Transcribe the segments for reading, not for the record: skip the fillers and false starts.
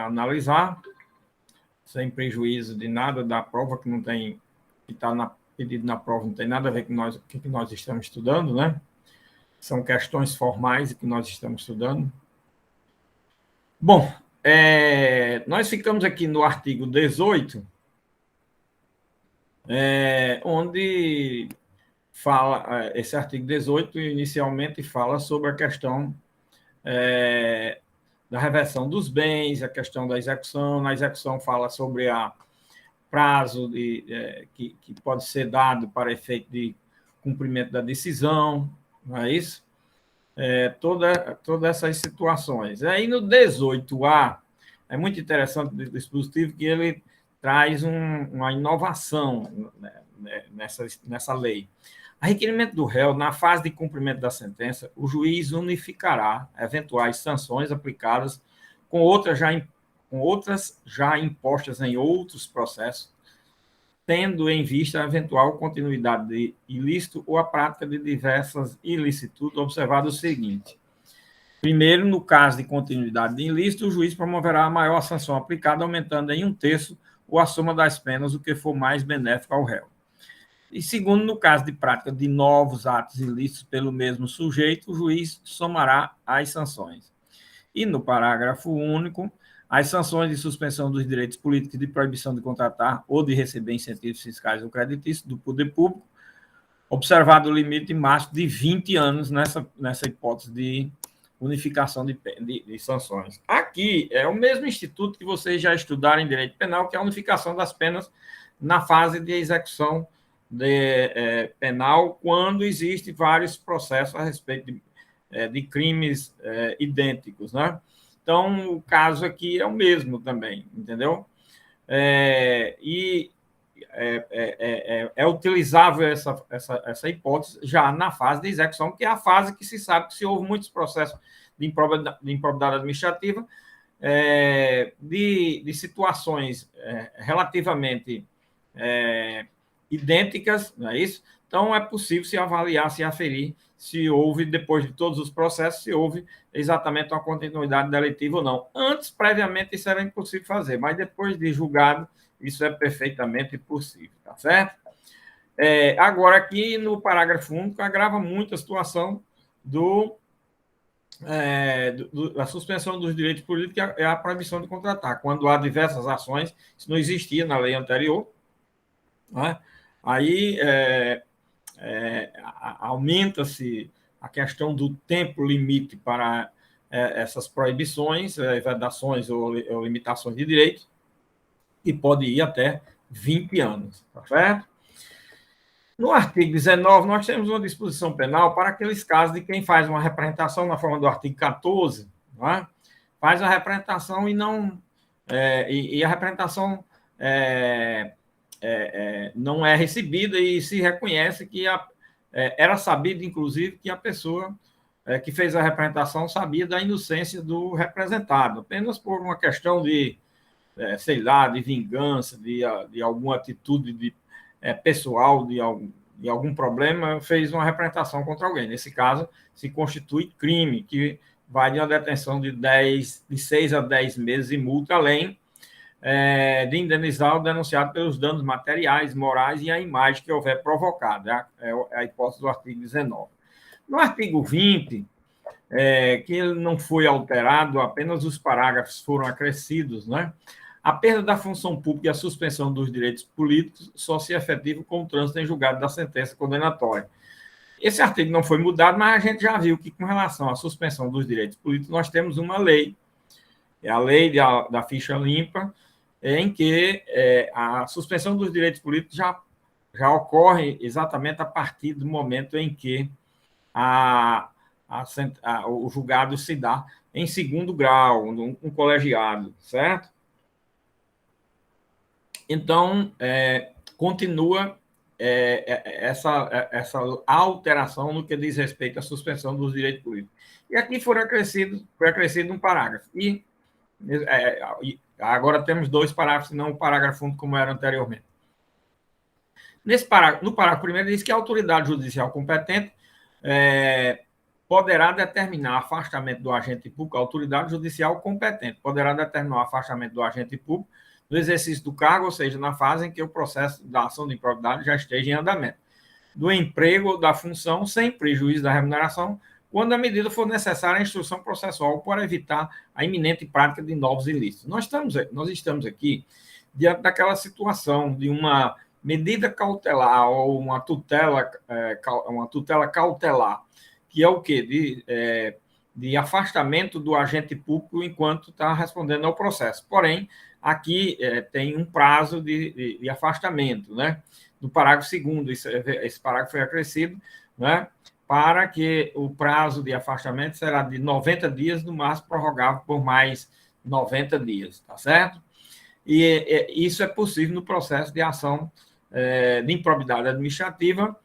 analisar, sem prejuízo de nada da prova, que não tem, que está pedido na prova, não tem nada a ver com o que nós estamos estudando, né? São questões formais que nós estamos estudando. Bom, nós ficamos aqui no artigo 18, onde fala, esse artigo 18 inicialmente fala sobre a questão da reversão dos bens, a questão da execução. Na execução fala sobre a prazo que pode ser dado para efeito de cumprimento da decisão, não é isso? Todas essas situações. Aí no 18A, é muito interessante o dispositivo que ele traz uma inovação, né, nessa lei. A requerimento do réu, na fase de cumprimento da sentença, o juiz unificará eventuais sanções aplicadas com outras já impostas em outros processos, tendo em vista a eventual continuidade de ilícito ou a prática de diversas ilicitudes, observado o seguinte: primeiro, no caso de continuidade de ilícito, o juiz promoverá a maior sanção aplicada, aumentando em 1/3 ou a soma das penas, o que for mais benéfico ao réu. E segundo, no caso de prática de novos atos ilícitos pelo mesmo sujeito, o juiz somará as sanções. E no parágrafo único, as sanções de suspensão dos direitos políticos, de proibição de contratar ou de receber incentivos fiscais ou creditícios do poder público, observado o limite máximo de 20 anos nessa hipótese de unificação de sanções. Aqui é o mesmo instituto que vocês já estudaram em direito penal, que é a unificação das penas na fase de execução penal, quando existem vários processos a respeito de crimes idênticos, né? Então, o caso aqui é o mesmo também, entendeu? É utilizável essa hipótese já na fase de execução, que é a fase que se sabe que se houve muitos processos de improbidade administrativa, de situações relativamente idênticas, não é isso? Então, é possível se avaliar, se aferir se houve, depois de todos os processos, se houve exatamente uma continuidade delitiva ou não. Antes, previamente, isso era impossível fazer, mas depois de julgado, isso é perfeitamente possível, tá certo? Agora, aqui no parágrafo único, agrava muito a situação da suspensão dos direitos políticos e a proibição de contratar, quando há diversas ações, isso não existia na lei anterior, né? Aí aumenta-se a questão do tempo limite para essas proibições, vedações ou limitações de direitos, que pode ir até 20 anos, tá certo? No artigo 19, nós temos uma disposição penal para aqueles casos de quem faz uma representação na forma do artigo 14, né? Faz a representação e não... e a representação não é recebida e se reconhece que era sabido, inclusive, que a pessoa que fez a representação sabia da inocência do representado, apenas por uma questão de, sei lá, de vingança, de alguma atitude pessoal, de algum problema, fez uma representação contra alguém. Nesse caso, se constitui crime, que vai de uma detenção de 6 a 10 meses e multa, além de indenizar o denunciado pelos danos materiais, morais e a imagem que houver provocado. É a hipótese do artigo 19. No artigo 20, que ele não foi alterado, apenas os parágrafos foram acrescidos, né? A perda da função pública e a suspensão dos direitos políticos só se efetiva com o trânsito em julgado da sentença condenatória. Esse artigo não foi mudado, mas a gente já viu que, com relação à suspensão dos direitos políticos, nós temos uma lei, é a lei da ficha limpa, em que a suspensão dos direitos políticos já ocorre exatamente a partir do momento em que o julgado se dá em segundo grau, um colegiado, certo? Então, continua essa alteração no que diz respeito à suspensão dos direitos políticos. E aqui foi acrescido um parágrafo. E agora temos 2 parágrafos, não o parágrafo único como era anteriormente. No parágrafo primeiro, diz que a autoridade judicial competente poderá determinar afastamento do agente público, a autoridade judicial competente poderá determinar o afastamento do agente público no exercício do cargo, ou seja, na fase em que o processo da ação de improbidade já esteja em andamento, do emprego ou da função, sem prejuízo da remuneração, quando a medida for necessária à instrução processual para evitar a iminente prática de novos ilícitos. Nós estamos aqui diante daquela situação de uma medida cautelar ou uma tutela cautelar, que é o quê? De afastamento do agente público enquanto está respondendo ao processo. Porém, aqui tem um prazo de afastamento, né? Do parágrafo 2º, esse parágrafo foi acrescido, né? Para que o prazo de afastamento será de 90 dias, no máximo prorrogável por mais 90 dias, tá certo? E isso é possível no processo de ação de improbidade administrativa,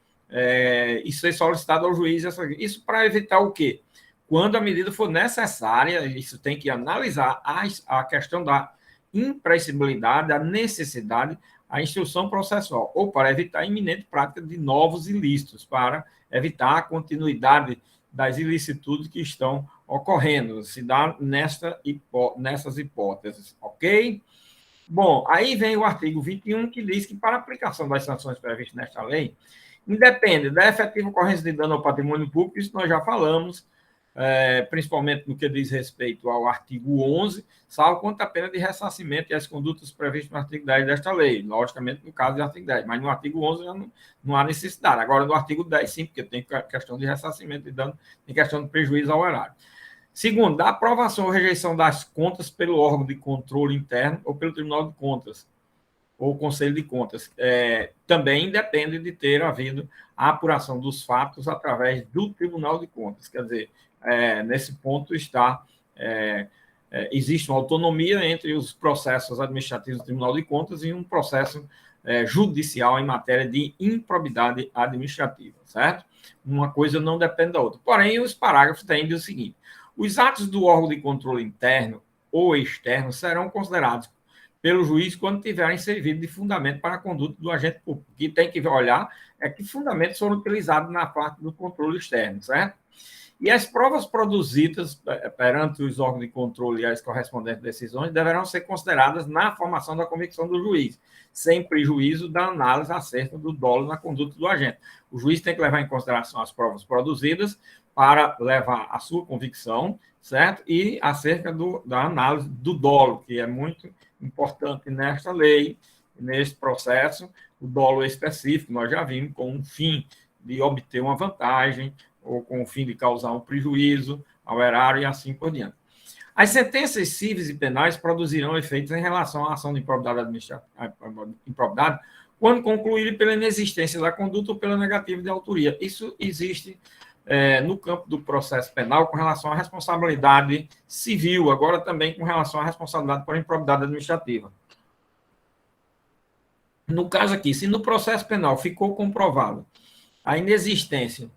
e ser solicitado ao juiz. Isso para evitar o quê? Quando a medida for necessária, isso tem que analisar a questão da imprescindibilidade, a necessidade, a instrução processual, ou para evitar a iminente prática de novos ilícitos, para evitar a continuidade das ilicitudes que estão ocorrendo, se dá nessas hipóteses, ok? Bom, aí vem o artigo 21, que diz que, para aplicação das sanções previstas nesta lei, independe da efetiva ocorrência de dano ao patrimônio público, isso nós já falamos, principalmente no que diz respeito ao artigo 11, salvo quanto a pena de ressarcimento e as condutas previstas no artigo 10 desta lei, logicamente no caso do artigo 10, mas no artigo 11 já não há necessidade. Agora, no artigo 10, sim, porque tem questão de ressarcimento de dano, tem questão de prejuízo ao erário. Segundo, da aprovação ou rejeição das contas pelo órgão de controle interno ou pelo Tribunal de Contas, ou Conselho de Contas. Também depende de ter havido a apuração dos fatos através do Tribunal de Contas. Quer dizer, nesse ponto existe uma autonomia entre os processos administrativos do Tribunal de Contas e um processo judicial em matéria de improbidade administrativa, certo? Uma coisa não depende da outra. Porém, os parágrafos têm o seguinte: os atos do órgão de controle interno ou externo serão considerados pelo juiz quando tiverem servido de fundamento para a conduta do agente público. O que tem que olhar é que fundamentos foram utilizados na parte do controle externo, certo? E as provas produzidas perante os órgãos de controle e as correspondentes decisões deverão ser consideradas na formação da convicção do juiz, sem prejuízo da análise acerca do dolo na conduta do agente. O juiz tem que levar em consideração as provas produzidas para levar a sua convicção, certo? E acerca da análise do dolo, que é muito importante nesta lei, nesse processo, o dolo específico, nós já vimos, com o fim de obter uma vantagem, ou com o fim de causar um prejuízo ao erário e assim por diante. As sentenças cíveis e penais produzirão efeitos em relação à ação de improbidade administrativa, quando concluírem pela inexistência da conduta ou pela negativa de autoria. Isso existe no campo do processo penal com relação à responsabilidade civil, agora também com relação à responsabilidade por improbidade administrativa. No caso aqui, se no processo penal ficou comprovado a inexistência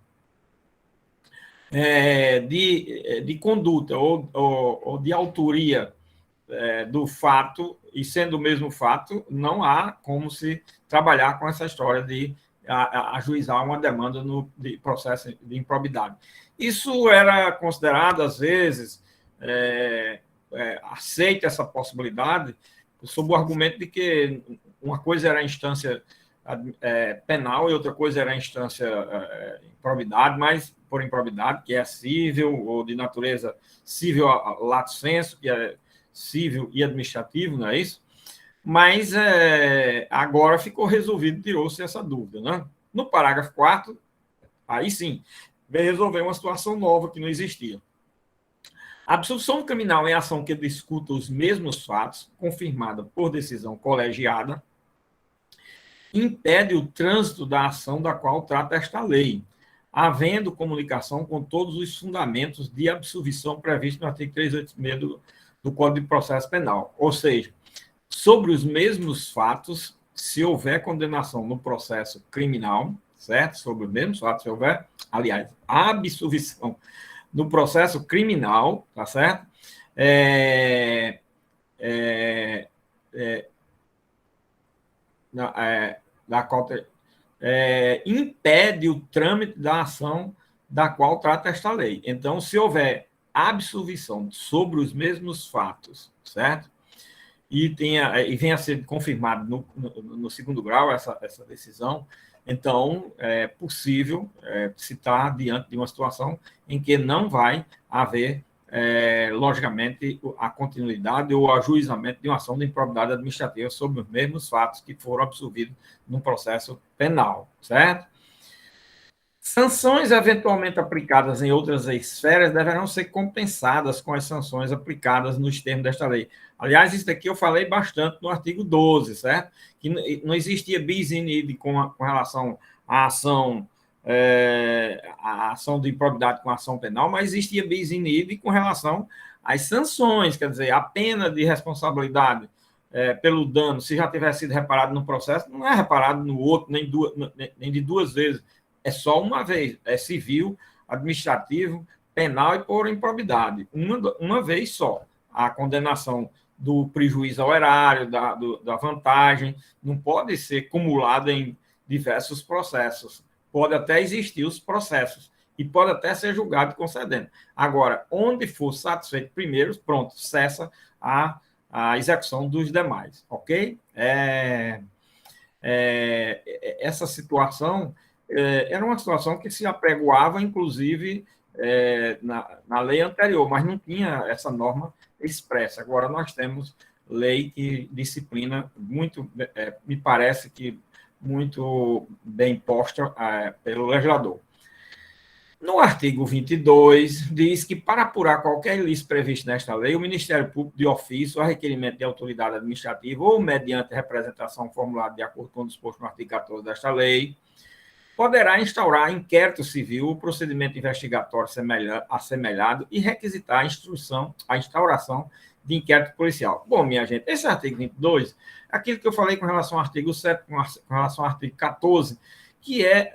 de conduta ou de autoria do fato, e sendo o mesmo fato, não há como se trabalhar com essa história de ajuizar uma demanda de processo de improbidade. Isso era considerado, às vezes, aceita essa possibilidade, sob o argumento de que uma coisa era a instância penal e outra coisa era a instância improbidade, mas por improbidade, que é cível ou de natureza cível lato sensu, que é cível e administrativo, não é isso? Mas agora ficou resolvido, tirou-se essa dúvida, né? No parágrafo 4º, aí sim, vem resolver uma situação nova que não existia. A absolução criminal em ação que discuta os mesmos fatos, confirmada por decisão colegiada, impede o trânsito da ação da qual trata esta lei, havendo comunicação com todos os fundamentos de absolvição previstos no artigo 386 do Código de Processo Penal. Ou seja, sobre os mesmos fatos, se houver condenação no processo criminal, certo? Sobre os mesmos fatos, se houver, aliás, absolvição no processo criminal, tá certo? Da qual impede o trâmite da ação da qual trata esta lei. Então, se houver absolvição sobre os mesmos fatos, certo? E venha a ser confirmado no segundo grau essa decisão, então é possível se estar diante de uma situação em que não vai haver, logicamente, a continuidade ou o ajuizamento de uma ação de improbidade administrativa sobre os mesmos fatos que foram absolvidos num processo penal, certo? Sanções eventualmente aplicadas em outras esferas deverão ser compensadas com as sanções aplicadas nos termos desta lei. Aliás, isso daqui eu falei bastante no artigo 12, certo? Que não existia bis in idem com relação à ação de improbidade com a ação penal, mas existia bis in idem com relação às sanções, quer dizer, a pena de responsabilidade pelo dano, se já tivesse sido reparado no processo, não é reparado no outro, nem de duas vezes. É só uma vez, é civil, administrativo, penal e por improbidade. Uma vez só. A condenação do prejuízo ao erário, da vantagem, não pode ser cumulada em diversos processos. Pode até existir os processos e pode até ser julgado concedendo. Agora, onde for satisfeito primeiro, pronto, cessa a execução dos demais, ok? Essa situação era uma situação que se apregoava, inclusive, na lei anterior, mas não tinha essa norma expressa. Agora nós temos lei que disciplina muito, me parece que muito bem posta pelo legislador. No artigo 22, diz que para apurar qualquer ilícito previsto nesta lei, o Ministério Público, de ofício, a requerimento de autoridade administrativa ou mediante representação formulada de acordo com o disposto no artigo 14 desta lei, poderá instaurar inquérito civil ou procedimento investigatório assemelhado e requisitar a instauração de inquérito policial. Bom, minha gente, esse artigo 22, aquilo que eu falei com relação ao artigo 7, com relação ao artigo 14, que é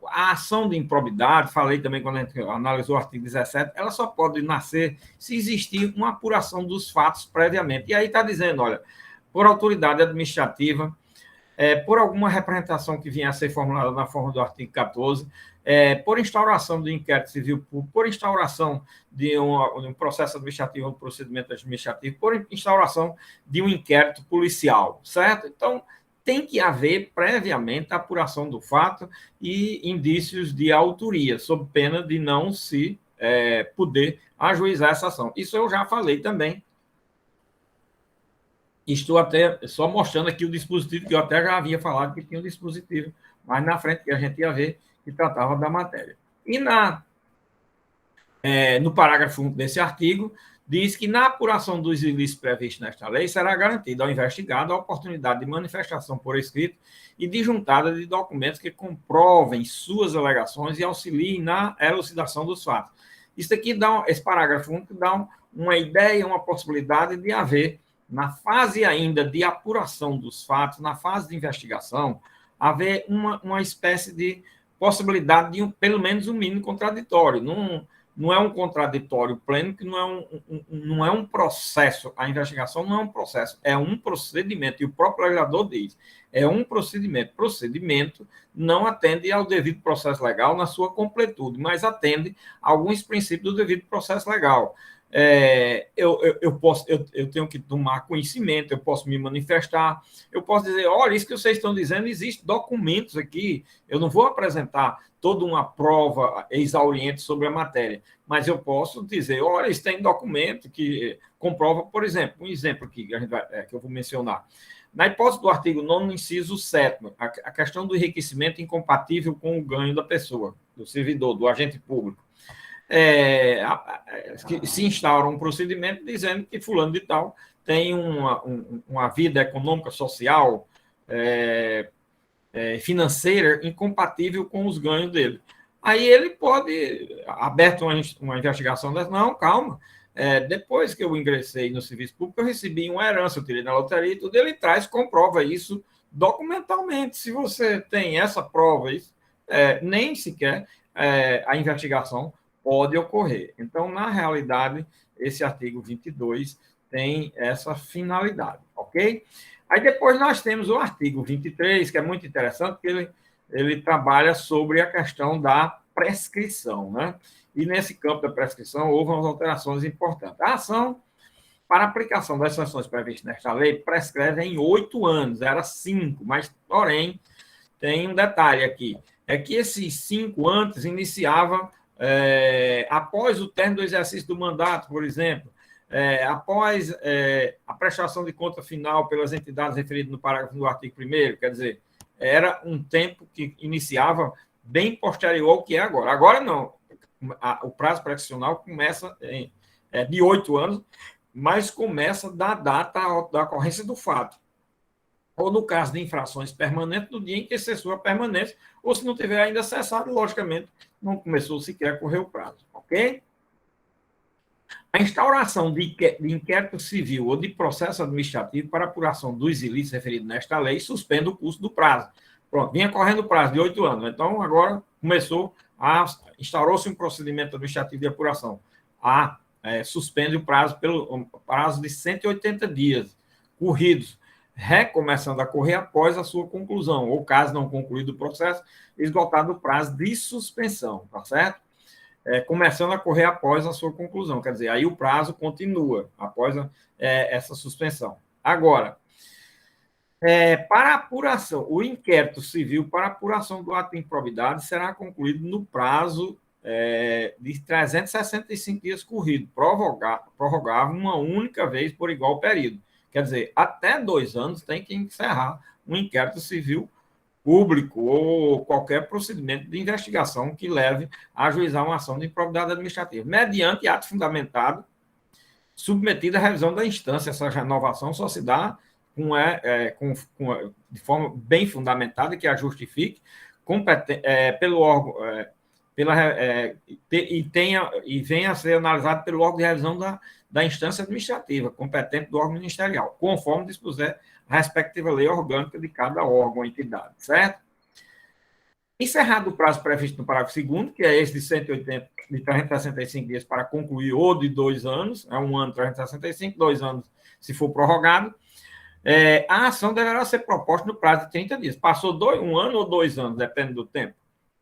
a ação de improbidade, falei também quando a gente analisou o artigo 17, ela só pode nascer se existir uma apuração dos fatos previamente. E aí está dizendo, olha, por autoridade administrativa, por alguma representação que vinha a ser formulada na forma do artigo 14, por instauração do inquérito civil público, por instauração de um processo administrativo, um procedimento administrativo, por instauração de um inquérito policial, certo? Então, tem que haver previamente a apuração do fato e indícios de autoria, sob pena de não se poder ajuizar essa ação. Isso eu já falei também. Estou até só mostrando aqui o dispositivo, que eu até já havia falado que tinha um dispositivo, mas na frente que a gente ia ver que tratava da matéria. E no parágrafo 1 desse artigo, diz que na apuração dos ilícitos previstos nesta lei, será garantida ao investigado a oportunidade de manifestação por escrito e de juntada de documentos que comprovem suas alegações e auxiliem na elucidação dos fatos. Isso aqui esse parágrafo 1 dá uma ideia, uma possibilidade de haver, na fase ainda de apuração dos fatos, na fase de investigação, haver uma espécie de possibilidade de pelo menos um mínimo contraditório. Não é um contraditório pleno, que não é um processo. A investigação não é um processo, é um procedimento. E o próprio legislador diz, é um procedimento. Procedimento não atende ao devido processo legal na sua completude, mas atende a alguns princípios do devido processo legal. Eu tenho que tomar conhecimento, eu posso me manifestar, eu posso dizer, olha, isso que vocês estão dizendo, existem documentos aqui, eu não vou apresentar toda uma prova exauriente sobre a matéria, mas eu posso dizer, olha, isso tem documento que comprova, por exemplo, um exemplo aqui que eu vou mencionar. Na hipótese do artigo 9º, inciso 7º, a questão do enriquecimento incompatível com o ganho da pessoa, do servidor, do agente público. Se instaura um procedimento dizendo que fulano de tal tem uma vida econômica, social, financeira incompatível com os ganhos dele. Aí ele pode, aberto uma investigação, não, calma, depois que eu ingressei no serviço público, eu recebi uma herança, eu tirei na loteria e tudo, ele comprova isso documentalmente. Se você tem essa prova, nem sequer a investigação pode ocorrer. Então, na realidade, esse artigo 22 tem essa finalidade, ok? Aí depois nós temos o artigo 23, que é muito interessante, porque ele ele trabalha sobre a questão da prescrição, né? E nesse campo da prescrição houve umas alterações importantes. A ação para aplicação das sanções previstas nesta lei prescreve em 8 anos, era 5, mas, porém, tem um detalhe aqui, é que esses 5 antes iniciava após o término do exercício do mandato, por exemplo, após a prestação de conta final pelas entidades referidas no parágrafo do artigo 1º, quer dizer, era um tempo que iniciava bem posterior ao que é agora. Agora não, o prazo prescricional começa de 8 anos, mas começa da data da ocorrência do fato. Ou no caso de infrações permanentes, no dia em que cessou a permanência, ou se não tiver ainda cessado, logicamente, não começou sequer a correr o prazo, ok? A instauração de inquérito civil ou de processo administrativo para apuração dos ilícitos referidos nesta lei suspende o curso do prazo. Pronto, vinha correndo o prazo de 8 anos, então agora instaurou-se um procedimento administrativo de apuração. Suspende o prazo pelo prazo de 180 dias corridos, recomeçando a correr após a sua conclusão, ou caso não concluído o processo, esgotado o prazo de suspensão, tá certo? Começando a correr após a sua conclusão, quer dizer, aí o prazo continua após essa suspensão. Agora, para apuração, o inquérito civil para apuração do ato de improbidade será concluído no prazo de 365 dias corrido, prorrogável uma única vez por igual período. Quer dizer, até 2 anos tem que encerrar um inquérito civil público ou qualquer procedimento de investigação que leve a ajuizar uma ação de improbidade administrativa, mediante ato fundamentado, submetido à revisão da instância. Essa renovação só se dá de forma bem fundamentada, que a justifique pelo órgão, e venha a ser analisado pelo órgão de revisão da instância administrativa, competente do órgão ministerial, conforme dispuser a respectiva lei orgânica de cada órgão ou entidade, certo? Encerrado o prazo previsto no parágrafo 2º, que é esse de 180, de 365 dias para concluir, ou de 2 anos, 1 ano 365, 2 anos se for prorrogado, a ação deverá ser proposta no prazo de 30 dias. Passou 1 ano ou 2 anos, depende do tempo,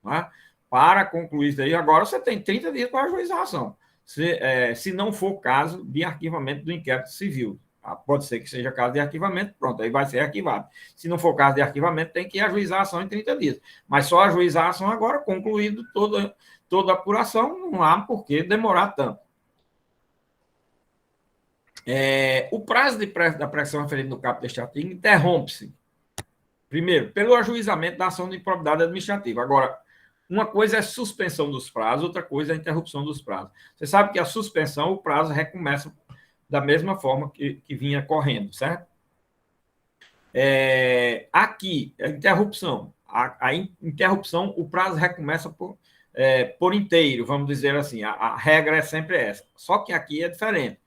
tá? Para concluir isso aí, agora você tem 30 dias para ajuizar a ação, se não for caso de arquivamento do inquérito civil. Pode ser que seja caso de arquivamento, pronto, aí vai ser arquivado. Se não for caso de arquivamento, tem que ajuizar a ação em 30 dias. Mas só ajuizar a ação agora, concluído toda a apuração, não há por que demorar tanto. O prazo da prescrição referida no caput deste artigo interrompe-se, primeiro, pelo ajuizamento da ação de improbidade administrativa. Agora, uma coisa é suspensão dos prazos, outra coisa é a interrupção dos prazos. Você sabe que a suspensão, o prazo recomeça da mesma forma que vinha correndo, certo? Aqui, a interrupção. A interrupção, o prazo recomeça por inteiro, vamos dizer assim. A regra é sempre essa. Só que aqui é diferente.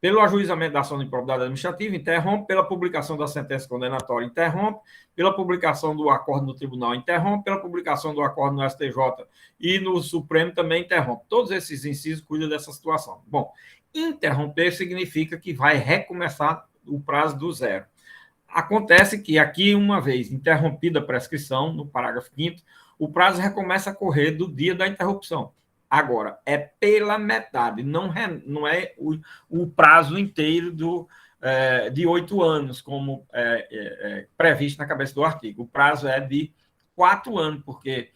Pelo ajuizamento da ação de improbidade administrativa, interrompe. Pela publicação da sentença condenatória, interrompe. Pela publicação do acordo no tribunal, interrompe. Pela publicação do acordo no STJ e no Supremo, também interrompe. Todos esses incisos cuidam dessa situação. Bom, interromper significa que vai recomeçar o prazo do zero. Acontece que aqui, uma vez interrompida a prescrição, no parágrafo 5º, o prazo recomeça a correr do dia da interrupção. Agora, é pela metade, não é o prazo inteiro de 8 anos, como previsto na cabeça do artigo. O prazo é de 4 anos, porque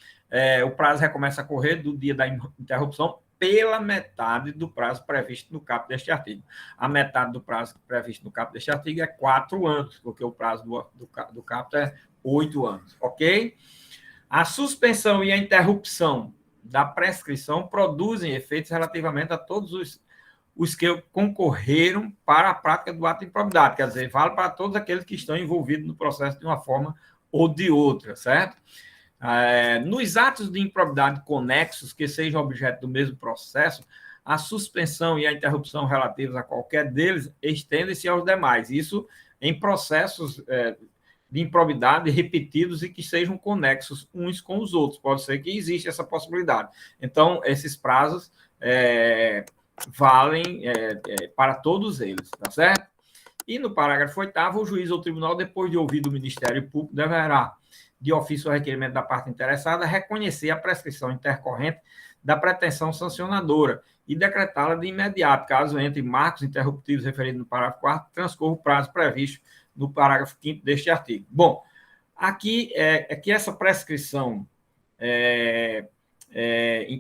o prazo recomeça a correr do dia da interrupção pela metade do prazo previsto no caput deste artigo. A metade do prazo previsto no caput deste artigo é 4 anos, porque o prazo do caput é 8 anos, ok? A suspensão e a interrupção da prescrição produzem efeitos relativamente a todos os que concorreram para a prática do ato de improbidade, quer dizer, vale para todos aqueles que estão envolvidos no processo de uma forma ou de outra, certo? Nos atos de improbidade conexos que sejam objeto do mesmo processo, a suspensão e a interrupção relativas a qualquer deles estendem-se aos demais. Isso em processos de improbidade repetidos e que sejam conexos uns com os outros. Pode ser que exista essa possibilidade. Então, esses prazos valem para todos eles, tá certo? E no parágrafo 8º, o juiz ou tribunal, depois de ouvido o Ministério Público, deverá de ofício ou requerimento da parte interessada, reconhecer a prescrição intercorrente da pretensão sancionadora e decretá-la de imediato, caso entre marcos interruptivos referidos no parágrafo 4º, transcorra o prazo previsto no parágrafo 5º deste artigo. Bom, aqui é que essa prescrição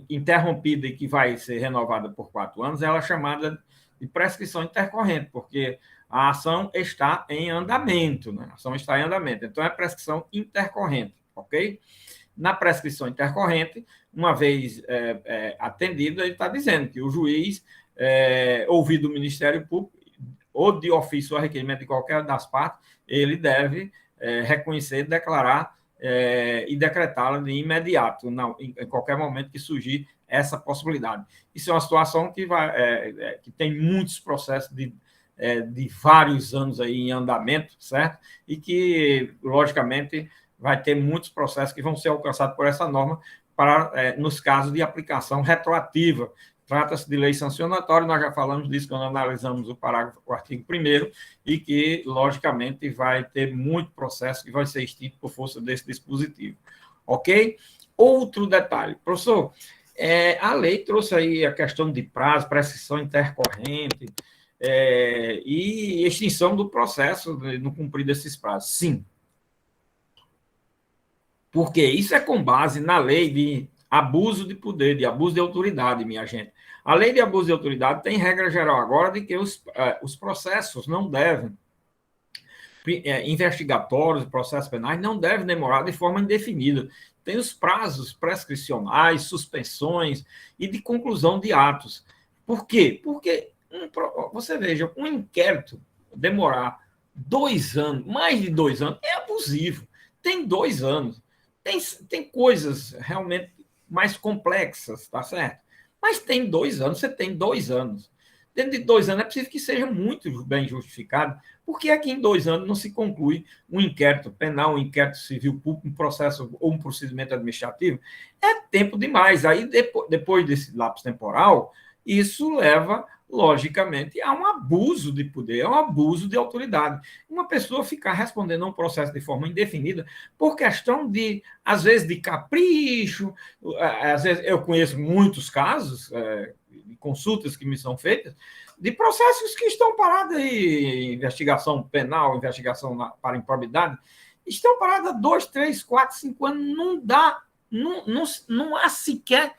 interrompida e que vai ser renovada por 4 anos, ela é chamada de prescrição intercorrente, porque a ação está em andamento, né? A ação está em andamento, então é prescrição intercorrente, ok? Na prescrição intercorrente, uma vez atendida, ele está dizendo que o juiz, ouvido o Ministério Público, ou de ofício ou requerimento de qualquer das partes, ele deve reconhecer, declarar e decretá-la de imediato, em qualquer momento que surgir essa possibilidade. Isso é uma situação que tem muitos processos de vários anos aí em andamento, certo? E que, logicamente, vai ter muitos processos que vão ser alcançados por essa norma nos casos de aplicação retroativa. Trata-se de lei sancionatória, nós já falamos disso quando analisamos o artigo 1º, e que, logicamente, vai ter muito processo que vai ser extinto por força desse dispositivo. Ok? Outro detalhe, professor, a lei trouxe aí a questão de prazo, prescrição intercorrente e extinção do processo no cumprir desses prazos. Sim. Porque isso é com base na lei de abuso de poder, de abuso de autoridade, minha gente. A lei de abuso de autoridade tem regra geral agora de que os processos não devem, investigatórios, processos penais, não devem demorar de forma indefinida. Tem os prazos prescricionais, suspensões e de conclusão de atos. Por quê? Porque, você veja, um inquérito demorar 2 anos, mais de 2 anos, é abusivo. Tem 2 anos. Tem coisas realmente mais complexas, tá certo? Mas tem 2 anos, você tem 2 anos. Dentro de 2 anos é preciso que seja muito bem justificado, porque aqui em 2 anos não se conclui um inquérito penal, um inquérito civil público, um processo ou um procedimento administrativo. É tempo demais. Aí, depois desse lapso temporal, isso leva, logicamente, a um abuso de poder, a um abuso de autoridade. Uma pessoa ficar respondendo a um processo de forma indefinida por questão de, às vezes, de capricho. Às vezes, eu conheço muitos casos, de consultas que me são feitas, de processos que estão parados aí, investigação penal, investigação para improbidade, estão parados há 2, 3, 4, 5 anos, não dá, não há sequer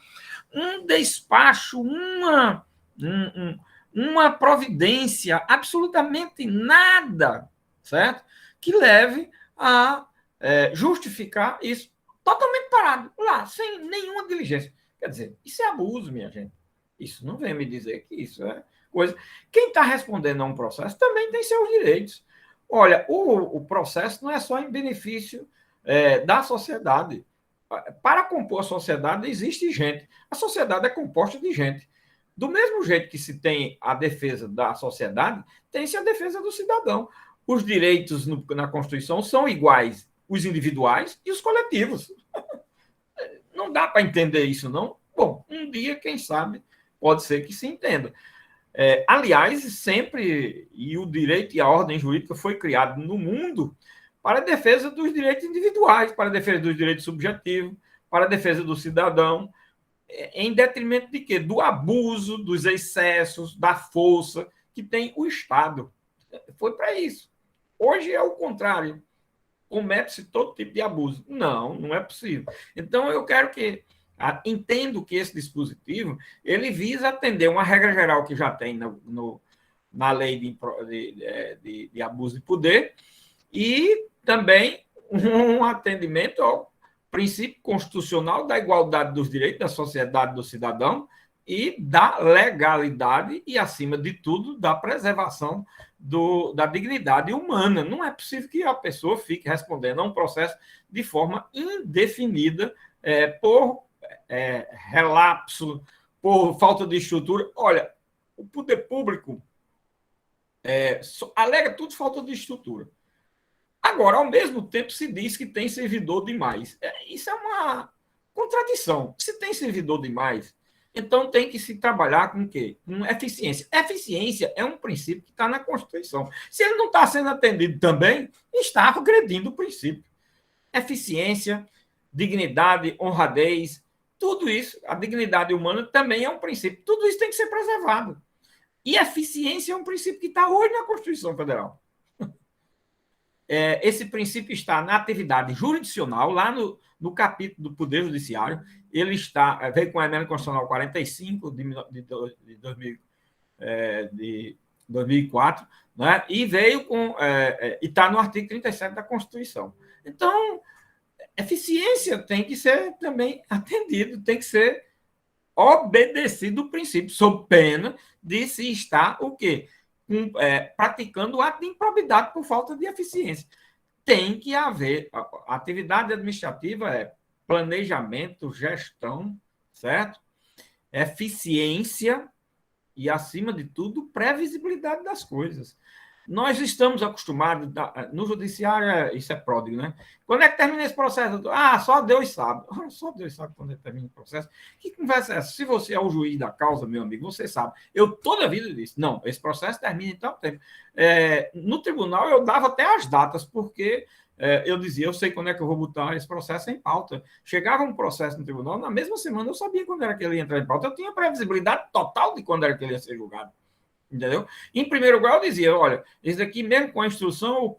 um despacho, uma providência, absolutamente nada, certo? Que leve a justificar isso totalmente parado, lá, sem nenhuma diligência. Quer dizer, isso é abuso, minha gente. Isso não vem me dizer que isso é coisa. Quem está respondendo a um processo também tem seus direitos. Olha, o processo não é só em benefício da sociedade. Para compor a sociedade existe gente. A sociedade é composta de gente. Do mesmo jeito que se tem a defesa da sociedade, tem-se a defesa do cidadão. Os direitos na Constituição são iguais, os individuais e os coletivos. Não dá para entender isso, não? Bom, um dia, quem sabe, pode ser que se entenda. Aliás, sempre, e o direito e a ordem jurídica foi criado no mundo para a defesa dos direitos individuais, para a defesa dos direitos subjetivos, para a defesa do cidadão, em detrimento de quê? Do abuso, dos excessos, da força que tem o Estado. Foi para isso. Hoje é o contrário. Comete-se todo tipo de abuso. Não, não é possível. Então, eu quero que entendo que esse dispositivo ele visa atender uma regra geral que já tem na lei de abuso de poder e também um atendimento ao princípio constitucional da igualdade dos direitos da sociedade do cidadão e da legalidade e, acima de tudo, da preservação da dignidade humana. Não é possível que a pessoa fique respondendo a um processo de forma indefinida por relapso, por falta de estrutura. Olha, o poder público alega tudo falta de estrutura. Agora, ao mesmo tempo, se diz que tem servidor demais. Isso é uma contradição. Se tem servidor demais, então tem que se trabalhar com o quê? Com eficiência. Eficiência é um princípio que está na Constituição. Se ele não está sendo atendido também, está agredindo o princípio. Eficiência, dignidade, honradez, tudo isso, a dignidade humana também é um princípio. Tudo isso tem que ser preservado. E eficiência é um princípio que está hoje na Constituição Federal. Esse princípio está na atividade jurisdicional, lá no capítulo do Poder Judiciário. Ele veio com a emenda constitucional 45 de 2004, né? E veio e está no artigo 37 da Constituição. Então, eficiência tem que ser também atendido, tem que ser obedecido o princípio, sob pena de se estar o quê? Praticando o ato de improbidade por falta de eficiência. Tem que haver. A atividade administrativa é planejamento, gestão, certo? Eficiência e, acima de tudo, previsibilidade das coisas. Nós estamos acostumados, no judiciário, isso é pródigo, né? Quando é que termina esse processo? Só Deus sabe. Só Deus sabe quando é que termina o processo. Que conversa é essa? Se você é o juiz da causa, meu amigo, você sabe. Eu toda a vida disse, não, esse processo termina em tanto tempo. No tribunal, eu dava até as datas, porque eu dizia, eu sei quando é que eu vou botar esse processo em pauta. Chegava um processo no tribunal, na mesma semana eu sabia quando era que ele ia entrar em pauta. Eu tinha previsibilidade total de quando era que ele ia ser julgado. Entendeu? Em primeiro grau, eu dizia, olha, isso aqui mesmo com a instrução,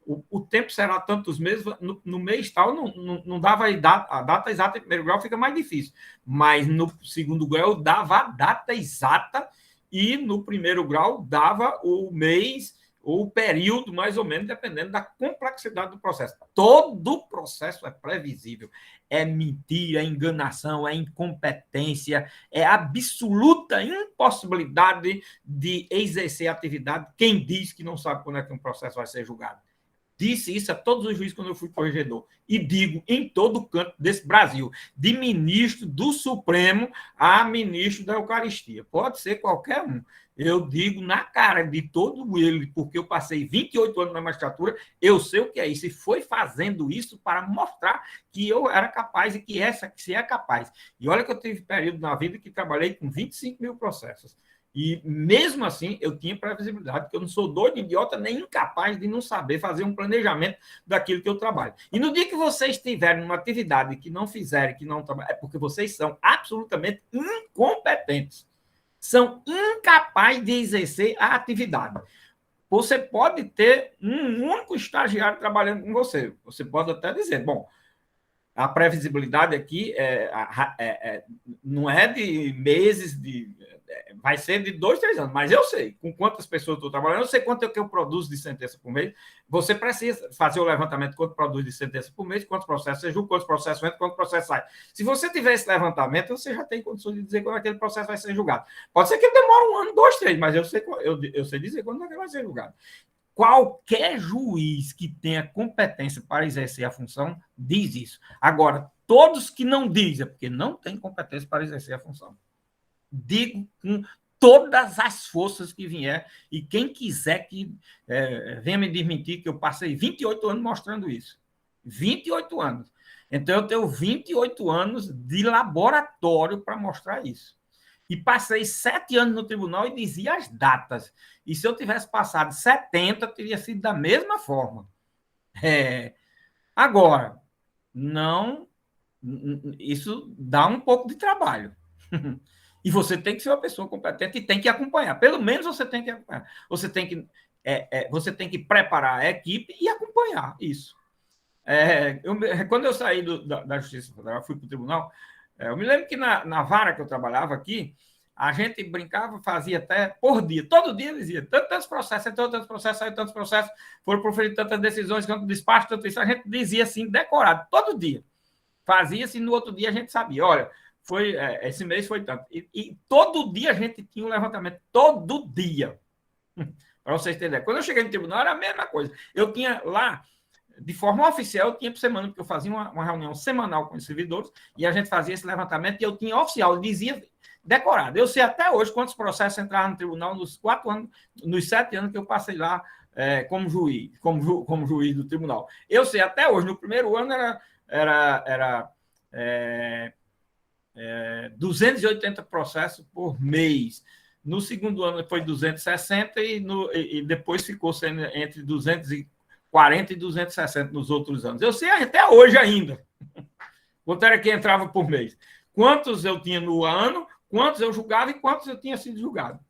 o tempo será tantos meses, no mês tal, não dava a data exata. Em primeiro grau fica mais difícil, mas no segundo grau eu dava a data exata e no primeiro grau dava o mês ou o período, mais ou menos, dependendo da complexidade do processo. Todo processo é previsível. É mentira, é enganação, é incompetência, é absoluta impossibilidade de exercer atividade quem diz que não sabe quando é que um processo vai ser julgado. Disse isso a todos os juízes quando eu fui corregedor. E digo em todo canto desse Brasil, de ministro do Supremo a ministro da Eucaristia. Pode ser qualquer um. Eu digo na cara de todo ele, porque eu passei 28 anos na magistratura, eu sei o que é isso. E foi fazendo isso para mostrar que eu era capaz e que se é capaz. E olha que eu tive período na vida que trabalhei com 25 mil processos. E mesmo assim, eu tinha previsibilidade, porque eu não sou doido, idiota, nem incapaz de não saber fazer um planejamento daquilo que eu trabalho. E no dia que vocês estiverem numa atividade que não fizerem, que não trabalhem, é porque vocês são absolutamente incompetentes. São incapazes de exercer a atividade. Você pode ter um único estagiário trabalhando com você. Você pode até dizer, bom, a previsibilidade aqui não é de meses, vai ser de 2, 3 anos, mas eu sei com quantas pessoas estou trabalhando, eu sei quanto é que eu produzo de sentença por mês. Você precisa fazer o levantamento de quanto produz de sentença por mês, quantos processos você julga, quantos processos entram, quantos processos saem. Se você tiver esse levantamento, você já tem condições de dizer quando aquele processo vai ser julgado. Pode ser que demore 1 ano, 2, 3, mas eu sei dizer quando ele vai ser julgado. Qualquer juiz que tenha competência para exercer a função diz isso. Agora, todos que não dizem, porque não têm competência para exercer a função. Digo com todas as forças que vier, e quem quiser que venha me desmentir, que eu passei 28 anos mostrando isso. 28 anos. Então, eu tenho 28 anos de laboratório para mostrar isso. E passei 7 anos no tribunal e dizia as datas. E se eu tivesse passado 70, teria sido da mesma forma. Agora, não, isso dá um pouco de trabalho. E você tem que ser uma pessoa competente e tem que acompanhar. Pelo menos você tem que acompanhar. Você tem que preparar a equipe e acompanhar isso. Quando eu saí da Justiça Federal, fui para o tribunal, eu me lembro que na vara que eu trabalhava aqui, a gente brincava, fazia até por dia. Todo dia dizia, tantos processos, tantos processos, foram proferidas tantas decisões, tanto despacho, tanto isso. A gente dizia assim, decorado, todo dia. Fazia-se, no outro dia a gente sabia, olha, esse mês foi tanto. E todo dia a gente tinha um levantamento, todo dia. Para vocês terem ideia. Quando eu cheguei no tribunal, era a mesma coisa. Eu tinha lá, de forma oficial, eu tinha por semana, porque eu fazia uma reunião semanal com os servidores, e a gente fazia esse levantamento, e eu tinha oficial, eu dizia decorado. Eu sei até hoje quantos processos entraram no tribunal nos 4 anos, nos 7 anos que eu passei lá como juiz do tribunal. Eu sei até hoje, no primeiro ano era 280 processos por mês. No segundo ano foi 260 e depois ficou sendo entre 240 240 e 260 nos outros anos. Eu sei até hoje ainda quanto era que entrava por mês. Quantos eu tinha no ano, quantos eu julgava e quantos eu tinha sido julgado.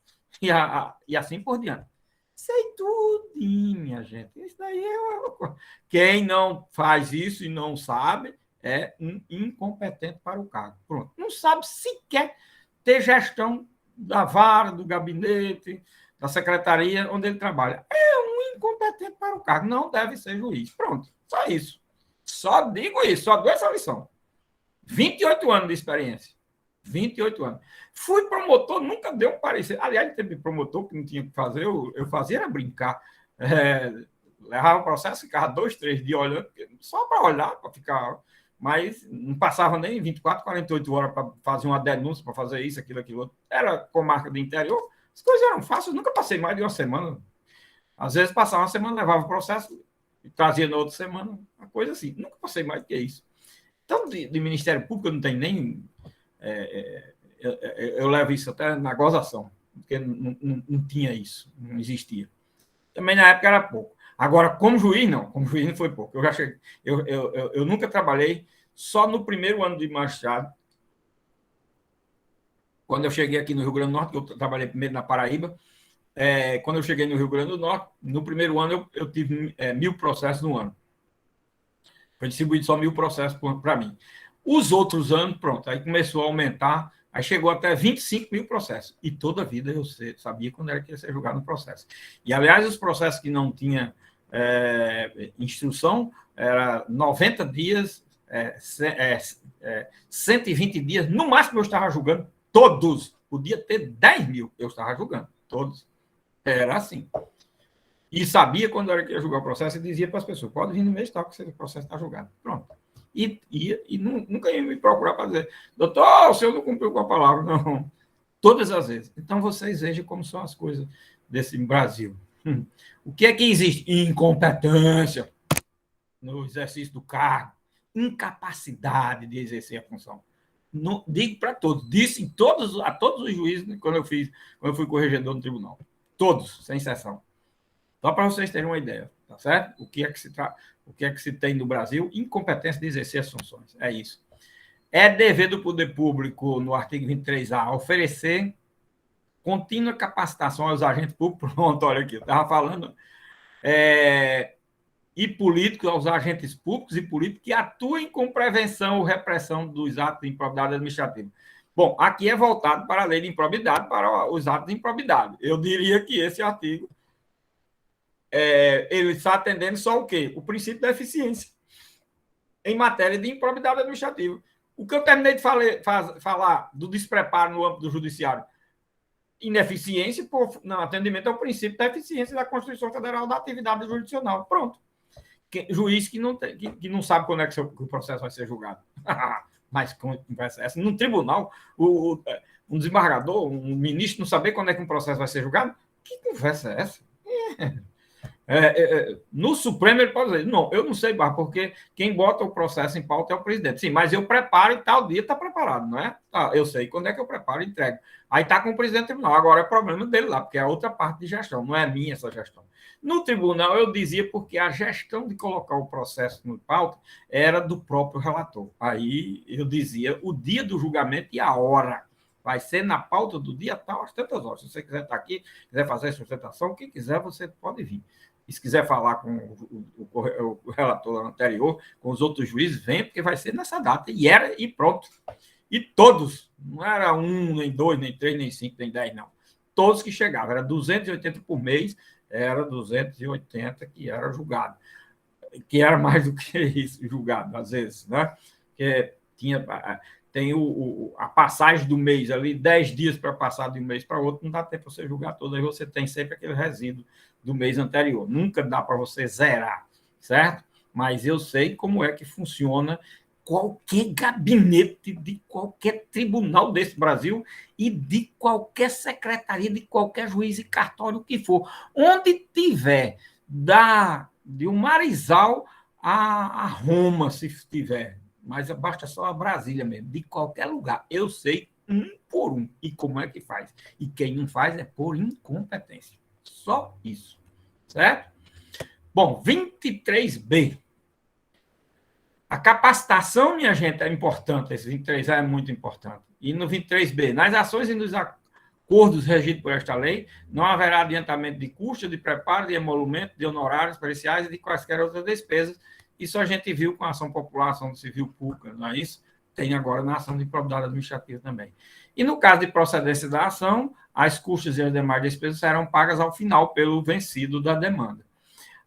E assim por diante. Sei tudo, minha gente. Isso daí Quem não faz isso e não sabe é um incompetente para o cargo. Pronto. Não sabe sequer ter gestão da vara, do gabinete, da secretaria onde ele trabalha. É um incompetente para o cargo. Não deve ser juiz. Pronto. Só isso. Só digo isso. Só dou essa lição. 28 anos de experiência. 28 anos. Fui promotor, nunca deu um parecer. Aliás, teve promotor que não tinha que fazer, eu fazia era brincar. Levava o processo, ficava 2, 3 dias olhando, só para olhar, para ficar. Mas não passava nem 24, 48 horas para fazer uma denúncia, para fazer isso, aquilo, aquilo outro. Era comarca do interior, as coisas eram fáceis, nunca passei mais de uma semana. Às vezes passava uma semana, levava o processo e trazia na outra semana, uma coisa assim. Nunca passei mais do que isso. Então, de Ministério Público, eu não tenho nem. Eu levo isso até na gozação, porque não tinha isso, não existia. Também na época era pouco. Agora, como juiz, não. Como juiz não foi pouco. Eu nunca trabalhei, só no primeiro ano de magistrado. Quando eu cheguei aqui no Rio Grande do Norte, eu trabalhei primeiro na Paraíba. Quando eu cheguei no Rio Grande do Norte, no primeiro ano eu tive 1.000 processos no ano. Foi distribuído só 1.000 processos para mim. Os outros anos, pronto, aí começou a aumentar, aí chegou até 25.000 processos. E toda a vida eu sabia quando era que ia ser julgado no processo. E, aliás, os processos que não tinham instrução, era 90 dias, 120 dias, no máximo eu estava julgando todos. Podia ter 10.000, eu estava julgando todos. Era assim. E sabia quando era que ia julgar o processo e dizia para as pessoas, pode vir no mês tal que o processo está julgado. Pronto. E nunca ia me procurar para dizer, doutor, o senhor não cumpriu com a palavra. Não. Todas as vezes. Então, vocês vejam como são as coisas desse Brasil. O que é que existe? Incompetência no exercício do cargo, incapacidade de exercer a função. Não, digo para todos, disse a todos os juízes quando eu fui corregedor no tribunal. Todos, sem exceção. Só para vocês terem uma ideia, tá certo? O que é que se tem no Brasil? Incompetência de exercer as funções. É isso. É dever do poder público, no artigo 23A, oferecer contínua capacitação aos agentes públicos. Pronto, olha aqui, eu estava falando. E políticos, aos agentes públicos e políticos que atuem com prevenção ou repressão dos atos de improbidade administrativa. Bom, aqui é voltado para a lei de improbidade, para os atos de improbidade. Eu diria que esse artigo ele está atendendo só o quê? O princípio da eficiência em matéria de improbidade administrativa. O que eu terminei de falar do despreparo no âmbito do judiciário, ineficiência no atendimento ao princípio da eficiência da Constituição Federal da atividade jurisdicional. Pronto. Juiz que não sabe quando é que o processo vai ser julgado. Mas conversa essa? No tribunal, um desembargador, um ministro não saber quando é que um processo vai ser julgado? Que conversa é essa? No Supremo ele pode dizer, não, eu não sei, porque quem bota o processo em pauta é o presidente. Sim, mas eu preparo e tal dia está preparado, não é? Eu sei quando é que eu preparo e entrego. Aí está com o presidente do tribunal. Agora é problema dele lá, porque é outra parte de gestão, não é minha essa gestão. No tribunal eu dizia porque a gestão de colocar o processo no pauta era do próprio relator. Aí eu dizia o dia do julgamento e a hora. Vai ser na pauta do dia tal, às tantas horas. Se você quiser estar aqui, quiser fazer a sustentação, quem quiser, você pode vir. E se quiser falar com o relator anterior, com os outros juízes, vem, porque vai ser nessa data. E pronto. E todos, não era 1, nem 2, nem 3, nem 5, nem 10, não. Todos que chegavam, era 280 por mês, era 280 que era julgado. Que era mais do que isso, julgado, às vezes, né? Porque tem a passagem do mês ali, 10 dias para passar de um mês para outro, não dá tempo para você julgar todo, aí você tem sempre aquele resíduo do mês anterior. Nunca dá para você zerar, certo? Mas eu sei como é que funciona qualquer gabinete de qualquer tribunal desse Brasil e de qualquer secretaria, de qualquer juiz e cartório que for. Onde tiver, de um Marizal a Roma, se tiver, mas basta só a Brasília mesmo, de qualquer lugar. Eu sei um por um e como é que faz. E quem não faz é por incompetência. Só isso. Certo? Bom, 23B. A capacitação, minha gente, é importante. Esse 23A é muito importante. E no 23B, nas ações e nos acordos regidos por esta lei, não haverá adiantamento de custo, de preparo, de emolumento, de honorários periciais e de quaisquer outras despesas. Isso a gente viu com a ação popular, ação civil pública, não é isso? Tem agora na ação de improbidade administrativa também. E no caso de procedência da ação, as custas e as demais despesas serão pagas ao final pelo vencido da demanda.